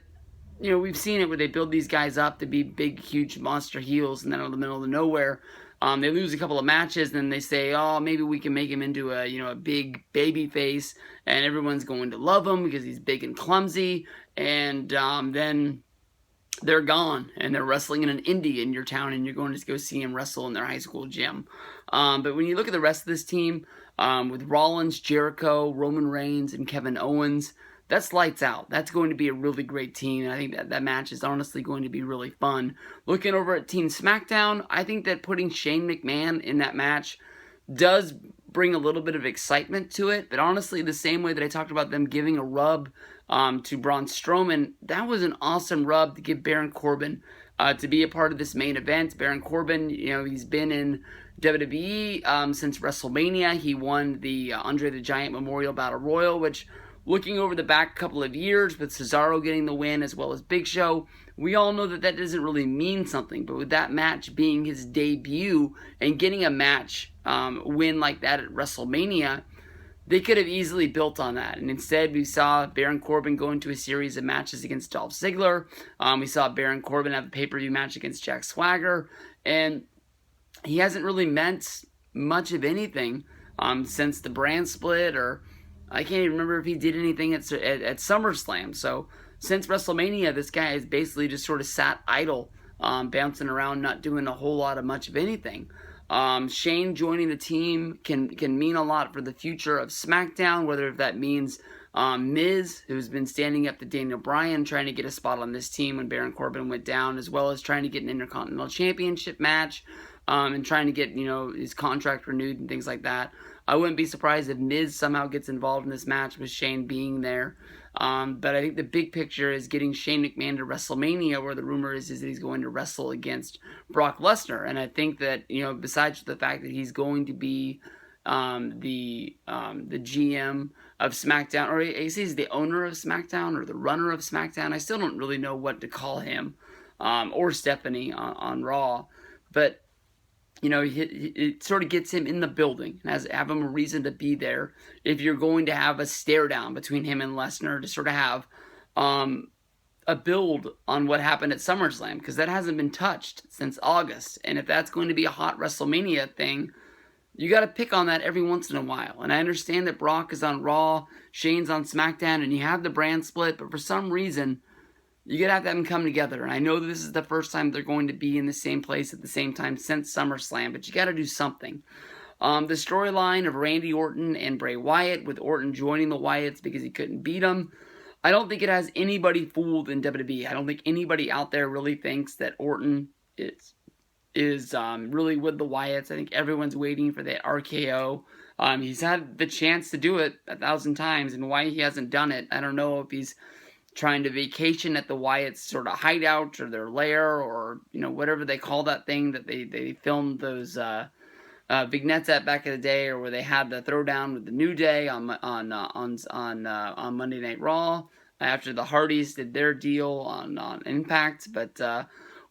we've seen it where they build these guys up to be big, huge monster heels, and then out of the middle of nowhere, they lose a couple of matches, and then they say, oh, maybe we can make him into a big baby face, and everyone's going to love him because he's big and clumsy, and then they're gone, and they're wrestling in an indie in your town, and you're going to go see him wrestle in their high school gym. But when you look at the rest of this team, with Rollins, Jericho, Roman Reigns, and Kevin Owens, that's lights out. That's going to be a really great team. I think that match is honestly going to be really fun. Looking over at Team SmackDown, I think that putting Shane McMahon in that match does bring a little bit of excitement to it. But honestly, the same way that I talked about them giving a rub to Braun Strowman, that was an awesome rub to give Baron Corbin to be a part of this main event. Baron Corbin, he's been in WWE since WrestleMania. He won the Andre the Giant Memorial Battle Royal, which, looking over the back couple of years with Cesaro getting the win as well as Big Show, we all know that doesn't really mean something. But with that match being his debut and getting a match win like that at WrestleMania, they could have easily built on that. And instead, we saw Baron Corbin go into a series of matches against Dolph Ziggler. We saw Baron Corbin have a pay-per-view match against Jack Swagger. And he hasn't really meant much of anything since the brand split, or I can't even remember if he did anything at SummerSlam. So since WrestleMania, this guy has basically just sort of sat idle, bouncing around, not doing a whole lot of much of anything. Shane joining the team can mean a lot for the future of SmackDown, whether if that means Miz, who's been standing up to Daniel Bryan, trying to get a spot on this team when Baron Corbin went down, as well as trying to get an Intercontinental Championship match, and trying to get, his contract renewed and things like that. I wouldn't be surprised if Miz somehow gets involved in this match with Shane being there. But I think the big picture is getting Shane McMahon to WrestleMania, where the rumor is that he's going to wrestle against Brock Lesnar. And I think that, besides the fact that he's going to be the GM of SmackDown, or he's the owner of SmackDown, or the runner of SmackDown, I still don't really know what to call him, or Stephanie on Raw. But it sort of gets him in the building and have him a reason to be there if you're going to have a stare down between him and Lesnar, to sort of have a build on what happened at SummerSlam, because that hasn't been touched since August. And if that's going to be a hot WrestleMania thing, you got to pick on that every once in a while. And I understand that Brock is on Raw, Shane's on SmackDown, and you have the brand split, but for some reason, you gotta have them come together. And I know this is the first time they're going to be in the same place at the same time since SummerSlam, but you gotta do something. The storyline of Randy Orton and Bray Wyatt, with Orton joining the Wyatts because he couldn't beat them, I don't think it has anybody fooled in WWE. I don't think anybody out there really thinks that Orton is really with the Wyatts. I think everyone's waiting for that RKO He's had the chance to do it 1,000 times, and why he hasn't done it, I don't know if he's trying to vacation at the Wyatt's sort of hideout or their lair, or whatever they call that thing that they filmed those vignettes at back in the day, or where they had the throwdown with the New Day on Monday Night Raw after the Hardys did their deal on Impact. But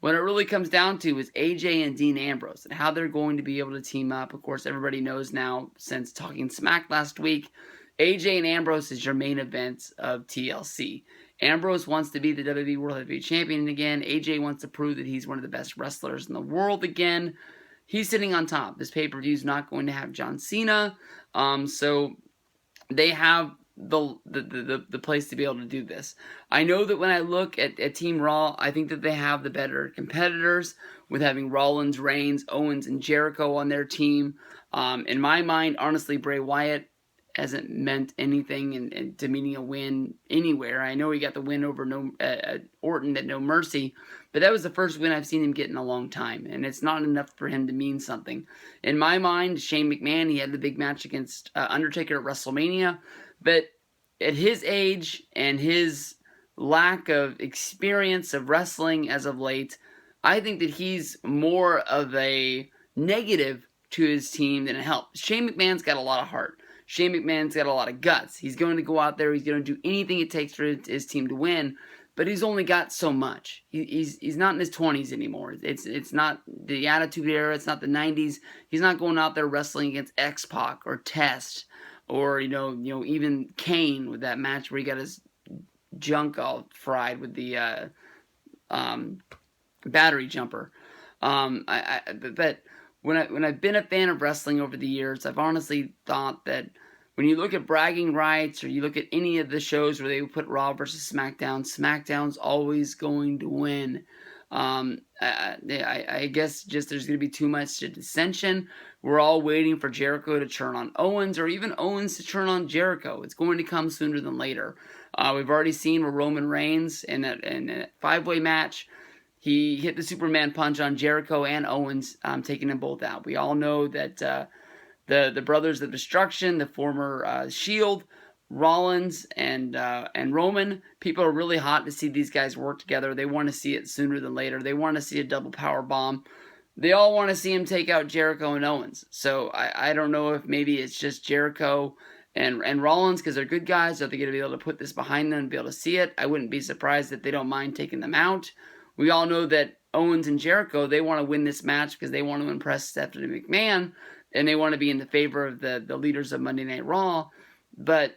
what it really comes down to is AJ and Dean Ambrose and how they're going to be able to team up. Of course, everybody knows now, since talking smack last week, AJ and Ambrose is your main event of TLC. Ambrose wants to be the WWE World Heavyweight Champion again. AJ wants to prove that he's one of the best wrestlers in the world again. He's sitting on top. This pay-per-view is not going to have John Cena, so they have the place to be able to do this. I know that when I look at Team Raw, I think that they have the better competitors with having Rollins, Reigns, Owens, and Jericho on their team. In my mind, honestly, Bray Wyatt hasn't meant anything and to meaning a win anywhere. I know he got the win over Orton at No Mercy, but that was the first win I've seen him get in a long time, and it's not enough for him to mean something. In my mind, Shane McMahon, he had the big match against Undertaker at WrestleMania, but at his age and his lack of experience of wrestling as of late, I think that he's more of a negative to his team than a help. Shane McMahon's got a lot of heart. Shane McMahon's got a lot of guts. He's going to go out there. He's going to do anything it takes for his team to win. But he's only got so much. He's not in his 20s anymore. It's not the Attitude Era. It's not the 90s. He's not going out there wrestling against X-Pac or Test or even Kane with that match where he got his junk all fried with the battery jumper. But when I've been a fan of wrestling over the years, I've honestly thought that when you look at bragging rights or you look at any of the shows where they put Raw versus SmackDown, SmackDown's always going to win. I guess just there's going to be too much dissension. We're all waiting for Jericho to turn on Owens, or even Owens to turn on Jericho. It's going to come sooner than later. We've already seen where Roman Reigns in a five-way match, he hit the Superman punch on Jericho and Owens, taking them both out. We all know that the Brothers of Destruction, the former Shield, Rollins and Roman, people are really hot to see these guys work together. They want to see it sooner than later. They want to see a double power bomb. They all want to see him take out Jericho and Owens. So I don't know if maybe it's just Jericho and Rollins because they're good guys. Are they going to be able to put this behind them and be able to see it? I wouldn't be surprised if they don't mind taking them out. We all know that Owens and Jericho, they want to win this match because they want to impress Stephanie McMahon and they want to be in the favor of the leaders of Monday Night Raw. But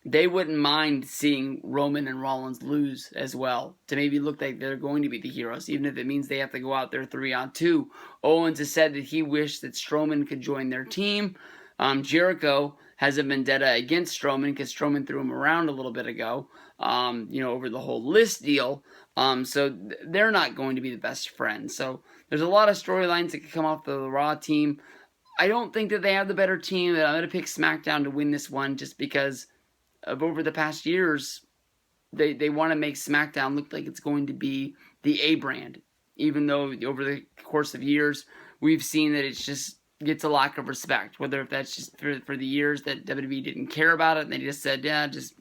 they wouldn't mind seeing Roman and Rollins lose as well to maybe look like they're going to be the heroes, even if it means they have to go out there 3-on-2. Owens has said that he wished that Strowman could join their team. Jericho has a vendetta against Strowman because Strowman threw him around a little bit ago, over the whole list deal. So they're not going to be the best friends. So there's a lot of storylines that could come off the Raw team. I don't think that they have the better team. I'm going to pick SmackDown to win this one just because of over the past years, they want to make SmackDown look like it's going to be the A brand. Even though over the course of years, we've seen that it just gets a lack of respect. Whether if that's just for the years that WWE didn't care about it and they just said, yeah, just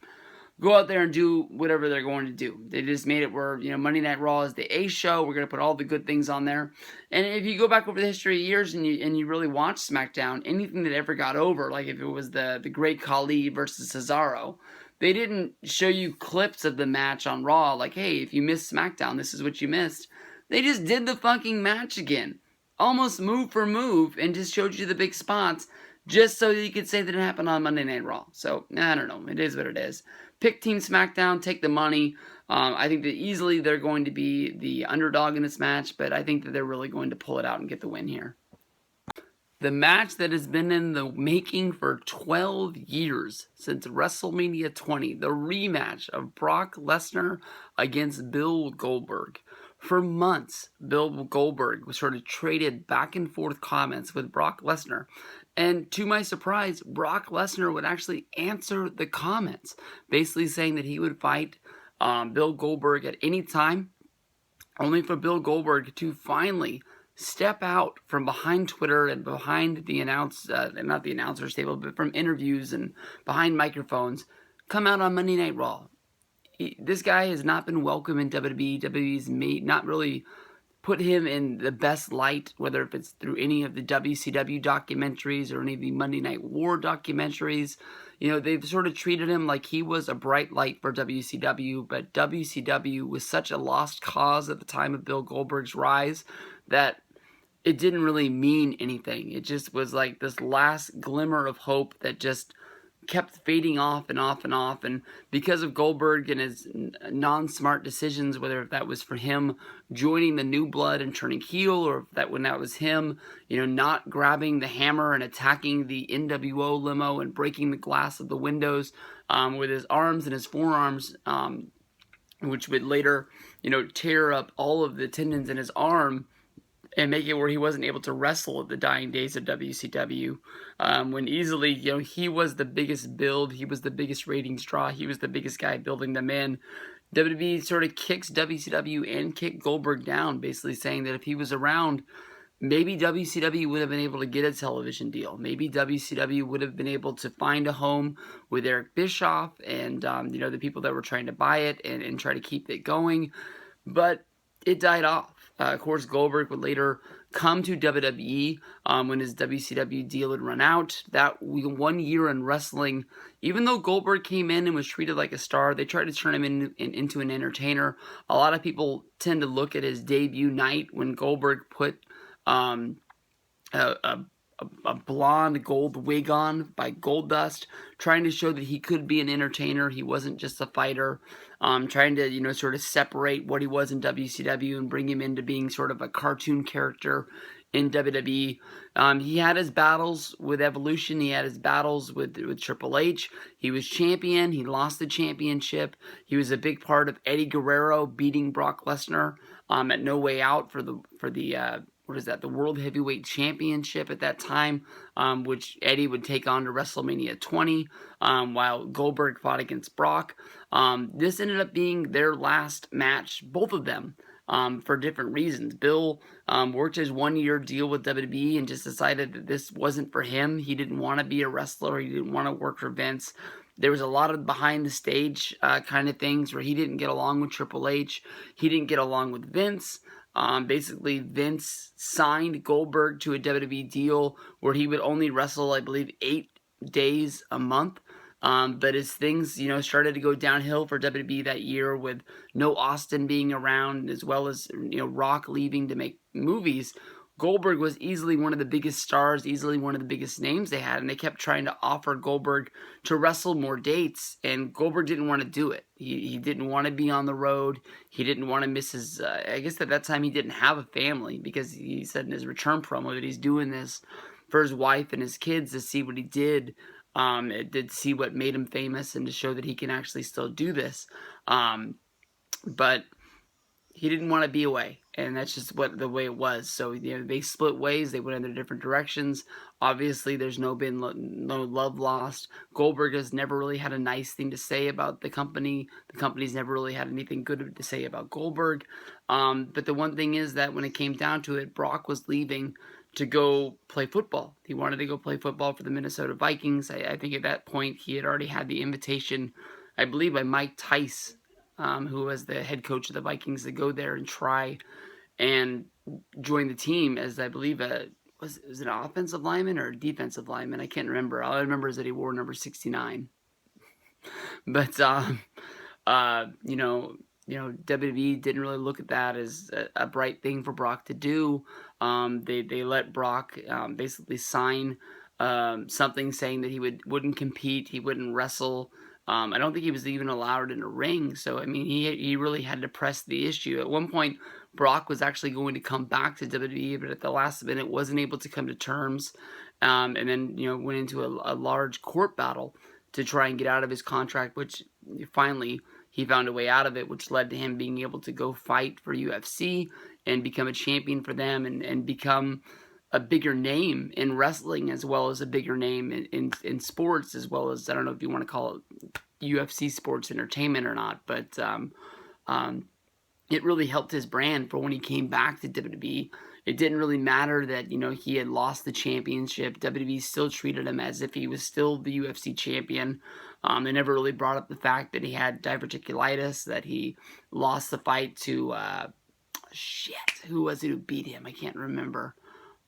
go out there and do whatever they're going to do. They just made it where, Monday Night Raw is the A show. We're going to put all the good things on there. And if you go back over the history of years and you really watch SmackDown, anything that ever got over, like if it was the Great Khali versus Cesaro, they didn't show you clips of the match on Raw like, hey, if you missed SmackDown, this is what you missed. They just did the fucking match again. Almost move for move and just showed you the big spots just so you could say that it happened on Monday Night Raw. So, I don't know. It is what it is. Pick Team SmackDown, take the money. I think that easily they're going to be the underdog in this match, but I think that they're really going to pull it out and get the win here. The match that has been in the making for 12 years, since WrestleMania 20, the rematch of Brock Lesnar against Bill Goldberg. For months, Bill Goldberg was sort of traded back and forth comments with Brock Lesnar. And to my surprise, Brock Lesnar would actually answer the comments, basically saying that he would fight Bill Goldberg at any time, only for Bill Goldberg to finally step out from behind Twitter and behind the not the announcer's table, but from interviews and behind microphones, come out on Monday Night Raw. This guy has not been welcome in WWE. WWE's not really put him in the best light, whether if it's through any of the WCW documentaries or any of the Monday Night War documentaries. They've sort of treated him like he was a bright light for WCW, but WCW was such a lost cause at the time of Bill Goldberg's rise that it didn't really mean anything. It just was like this last glimmer of hope that just kept fading off and off and off. And because of Goldberg and his non-smart decisions, whether that was for him joining the New Blood and turning heel, or when that was him, not grabbing the hammer and attacking the NWO limo and breaking the glass of the windows with his arms and his forearms, which would later, tear up all of the tendons in his arm and make it where he wasn't able to wrestle at the dying days of WCW, when easily, he was the biggest build, he was the biggest ratings draw, he was the biggest guy building them in. WWE sort of kicks WCW and kicked Goldberg down, basically saying that if he was around, maybe WCW would have been able to get a television deal. Maybe WCW would have been able to find a home with Eric Bischoff and, the people that were trying to buy it and try to keep it going. But it died off. Of course, Goldberg would later come to WWE when his WCW deal would run out. That 1 year in wrestling, even though Goldberg came in and was treated like a star, they tried to turn him into an entertainer. A lot of people tend to look at his debut night when Goldberg put a blonde gold wig on by Goldust, trying to show that he could be an entertainer. He wasn't just a fighter. Trying to, sort of separate what he was in WCW and bring him into being sort of a cartoon character in WWE. He had his battles with Evolution. He had his battles with Triple H. He was champion. He lost the championship. He was a big part of Eddie Guerrero beating Brock Lesnar at No Way Out for the the World Heavyweight Championship at that time, which Eddie would take on to WrestleMania 20, while Goldberg fought against Brock. This ended up being their last match, both of them, for different reasons. Bill worked his 1 year deal with WWE and just decided that this wasn't for him. He didn't want to be a wrestler. He didn't want to work for Vince. There was a lot of behind the stage kind of things where he didn't get along with Triple H. He didn't get along with Vince. Basically, Vince signed Goldberg to a WWE deal where he would only wrestle, I believe, 8 days a month. But as things, started to go downhill for WWE that year, with no Austin being around, as well as, Rock leaving to make movies, Goldberg was easily one of the biggest stars, easily one of the biggest names they had, and they kept trying to offer Goldberg to wrestle more dates, and Goldberg didn't want to do it. He didn't want to be on the road. He didn't want to miss his, I guess at that time he didn't have a family, because he said in his return promo that he's doing this for his wife and his kids to see what he did, to see what made him famous and to show that he can actually still do this. But he didn't want to be away, and that's just the way it was. So they split ways. They went in their different directions. Obviously, there's no love lost. Goldberg has never really had a nice thing to say about the company. The company's never really had anything good to say about Goldberg. But the one thing is that when it came down to it, Brock was leaving to go play football. He wanted to go play football for the Minnesota Vikings. I think at that point he had already had the invitation, I believe, by Mike Tice, who was the head coach of the Vikings, to go there and try and join the team as, I believe, was it an offensive lineman or a defensive lineman? I can't remember. All I remember is that he wore number 69. But WWE didn't really look at that as a bright thing for Brock to do. They let Brock basically sign something saying that he wouldn't compete, he wouldn't wrestle. I don't think he was even allowed in a ring. So, I mean, he really had to press the issue. At one point, Brock was actually going to come back to WWE, but at the last minute wasn't able to come to terms. And then, went into a large court battle to try and get out of his contract, which finally he found a way out of it, which led to him being able to go fight for UFC and become a champion for them and become a bigger name in wrestling, as well as a bigger name in sports, as well as, I don't know if you want to call it UFC sports entertainment or not, but it really helped his brand for when he came back to WWE. It didn't really matter that, he had lost the championship. WWE still treated him as if he was still the UFC champion. They never really brought up the fact that he had diverticulitis, that he lost the fight to, who was it who beat him? I can't remember.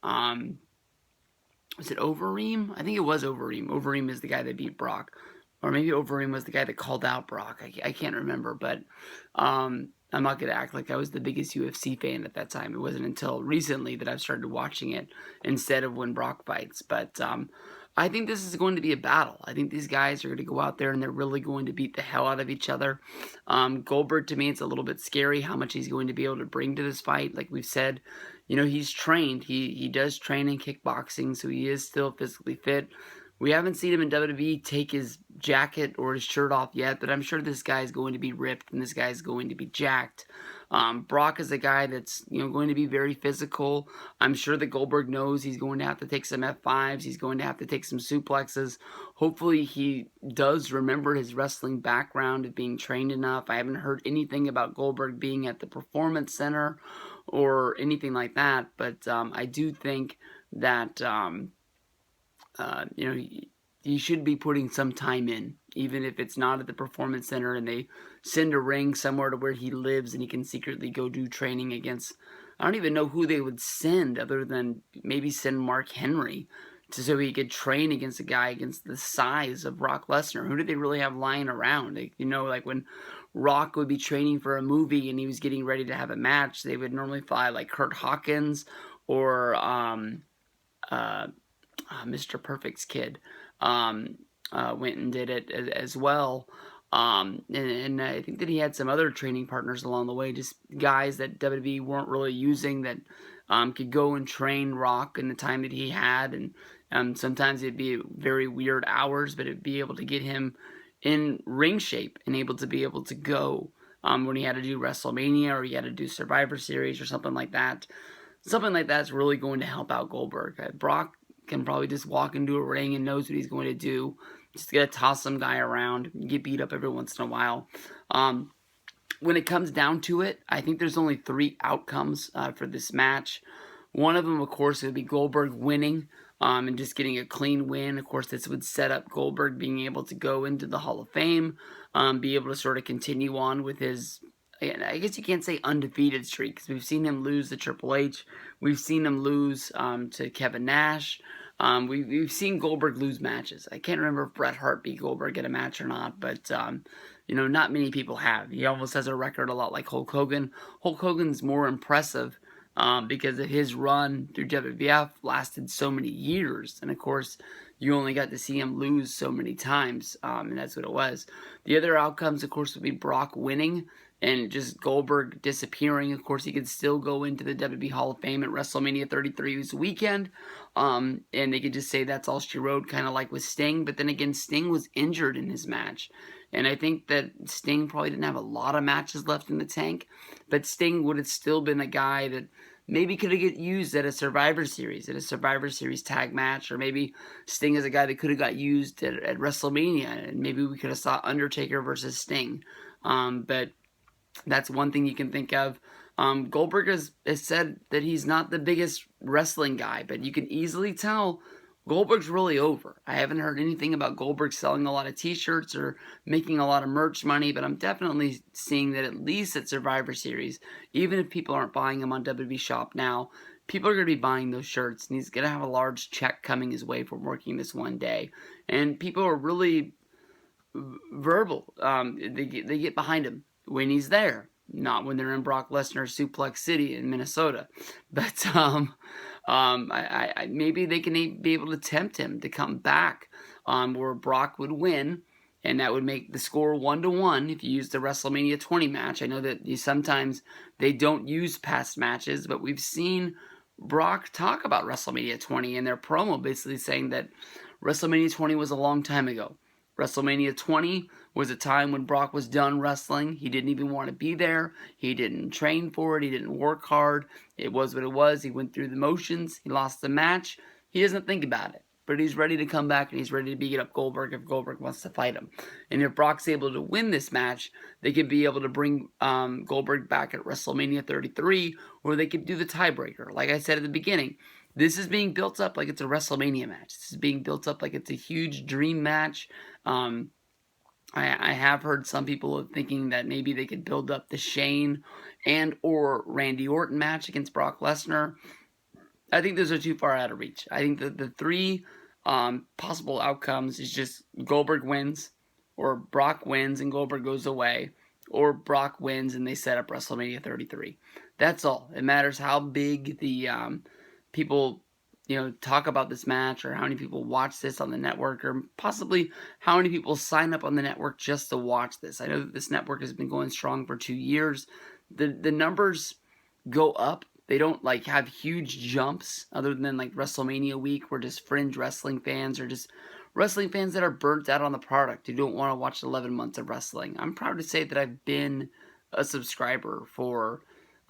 Was it Overeem? I think it was Overeem. Overeem is the guy that beat Brock. Or maybe Overeem was the guy that called out Brock. I can't remember, but I'm not going to act like I was the biggest UFC fan at that time. It wasn't until recently that I've started watching it instead of when Brock fights. But I think this is going to be a battle. I think these guys are going to go out there and they're really going to beat the hell out of each other. Goldberg, to me, it's a little bit scary how much he's going to be able to bring to this fight. Like we've said, he's trained. He does train in kickboxing, so he is still physically fit. We haven't seen him in WWE take his jacket or his shirt off yet, but I'm sure this guy's going to be ripped and this guy's going to be jacked. Brock is a guy that's going to be very physical. I'm sure that Goldberg knows he's going to have to take some F5s. He's going to have to take some suplexes. Hopefully he does remember his wrestling background of being trained enough. I haven't heard anything about Goldberg being at the Performance Center or anything like that, but I do think that he should be putting some time in, even if it's not at the Performance Center and they send a ring somewhere to where he lives and he can secretly go do training against. I don't even know who they would send other than maybe send Mark Henry so he could train against a guy against the size of Brock Lesnar. Who did they really have lying around? Like when Rock would be training for a movie and he was getting ready to have a match, they would normally fly like Kurt Hawkins or Mr. Perfect's kid went and did it as well. And I think that he had some other training partners along the way, just guys that WWE weren't really using that could go and train Rock in the time that he had. And sometimes it'd be very weird hours, but it'd be able to get him in ring shape and able to go when he had to do WrestleMania or he had to do Survivor Series or something like that. Something like that's really going to help out Goldberg. Brock can probably just walk into a ring and knows what he's going to do. Just gonna toss some guy around, get beat up every once in a while. When it comes down to it, I think there's only 3 outcomes for this match. One of them, of course, would be Goldberg winning and just getting a clean win. Of course, this would set up Goldberg being able to go into the Hall of Fame, be able to sort of continue on with his, I guess you can't say undefeated streak, because we've seen him lose to Triple H. We've seen him lose to Kevin Nash. We've seen Goldberg lose matches. I can't remember if Bret Hart beat Goldberg at a match or not, but not many people have. He almost has a record a lot like Hulk Hogan. Hulk Hogan's more impressive because of his run through WWF lasted so many years, and of course you only got to see him lose so many times, and that's what it was. The other outcomes, of course, would be Brock winning and just Goldberg disappearing. Of course, he could still go into the WWE Hall of Fame at WrestleMania 33 this weekend, and they could just say that's all she wrote, kind of like with Sting. But then again, Sting was injured in his match, and I think that Sting probably didn't have a lot of matches left in the tank, but Sting would have still been a guy that maybe could have get used at a Survivor Series tag match, or maybe Sting is a guy that could have got used at WrestleMania, and maybe we could have saw Undertaker versus Sting. But that's one thing you can think of. Goldberg has said that he's not the biggest wrestling guy, but you can easily tell Goldberg's really over. I haven't heard anything about Goldberg selling a lot of t-shirts or making a lot of merch money, but I'm definitely seeing that at least at Survivor Series, even if people aren't buying them on WWE Shop now, people are going to be buying those shirts, and he's going to have a large check coming his way for working this one day. And people are really verbal. They get behind him when he's there, not when they're in Brock Lesnar Suplex City in Minnesota. But maybe they can be able to tempt him to come back where Brock would win, and that would make the score 1-1 if you use the WrestleMania 20 match. I know that sometimes they don't use past matches, but we've seen Brock talk about WrestleMania 20 in their promo, basically saying that WrestleMania 20 was a long time ago. WrestleMania 20 was a time when Brock was done wrestling. He didn't even want to be there. He didn't train for it. He didn't work hard. It was what it was. He went through the motions. He lost the match. He doesn't think about it. but he's ready to come back and he's ready to beat up Goldberg if Goldberg wants to fight him. And if Brock's able to win this match, they could be able to bring Goldberg back at WrestleMania 33, or they could do the tiebreaker. Like I said at the beginning, this is being built up like it's a WrestleMania match. This is being built up like it's a huge dream match. I have heard some people thinking that maybe they could build up the Shane and or Randy Orton match against Brock Lesnar. I think those are too far out of reach. I think that the three possible outcomes is just Goldberg wins, or Brock wins and Goldberg goes away, or Brock wins and they set up WrestleMania 33. That's all. It matters how big the people talk about this match, or how many people watch this on the network, or possibly how many people sign up on the network just to watch this. I know that this network has been going strong for 2 years. The numbers go up. They don't have huge jumps other than WrestleMania week, where just fringe wrestling fans, or just wrestling fans that are burnt out on the product, who don't want to watch 11 months of wrestling. I'm proud to say that I've been a subscriber for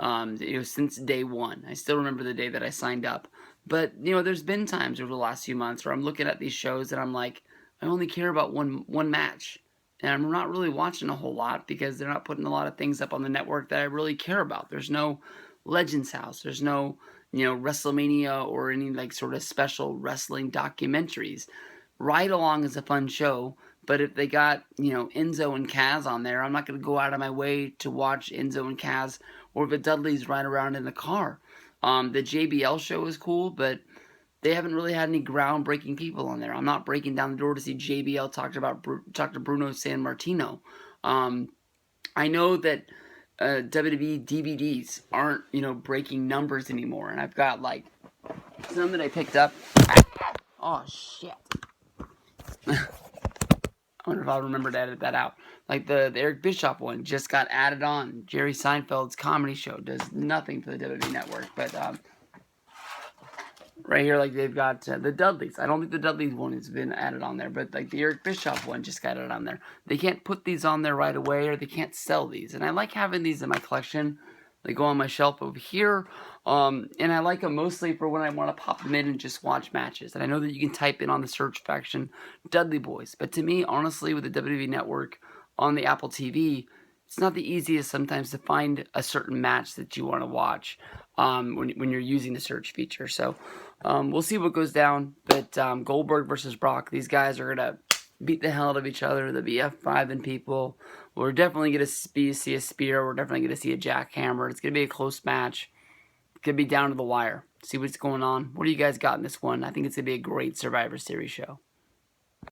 since day one. I still remember the day that I signed up. But there's been times over the last few months where I'm looking at these shows and I'm like, I only care about one match, and I'm not really watching a whole lot because they're not putting a lot of things up on the network that I really care about. There's no Legends House. There's no WrestleMania or any sort of special wrestling documentaries. Ride Along is a fun show, but if they got Enzo and Kaz on there, I'm not going to go out of my way to watch Enzo and Kaz, or if the Dudleys ride around in the car. The JBL show is cool, but they haven't really had any groundbreaking people on there. I'm not breaking down the door to see JBL talk to Bruno Sammartino. I know that WWE DVDs aren't breaking numbers anymore, and I've got some that I picked up. Oh shit! I wonder if I'll remember to edit that out. The Eric Bischoff one just got added on. Jerry Seinfeld's comedy show does nothing for the WWE Network. But right here, they've got the Dudleys. I don't think the Dudleys one has been added on there. But the Eric Bischoff one just got added on there. They can't put these on there right away, or they can't sell these. And I like having these in my collection. They go on my shelf over here. And I like them mostly for when I want to pop them in and just watch matches. And I know that you can type in on the search faction Dudley Boys. But to me, honestly, with the WWE Network on the Apple TV, it's not the easiest sometimes to find a certain match that you want to watch when you're using the search feature. So we'll see what goes down. But Goldberg versus Brock, these guys are going to beat the hell out of each other. They'll be F5 people. We're definitely going to see a spear. We're definitely going to see a jackhammer. It's going to be a close match. It's going to be down to the wire. See what's going on. What do you guys got in this one? I think it's going to be a great Survivor Series show.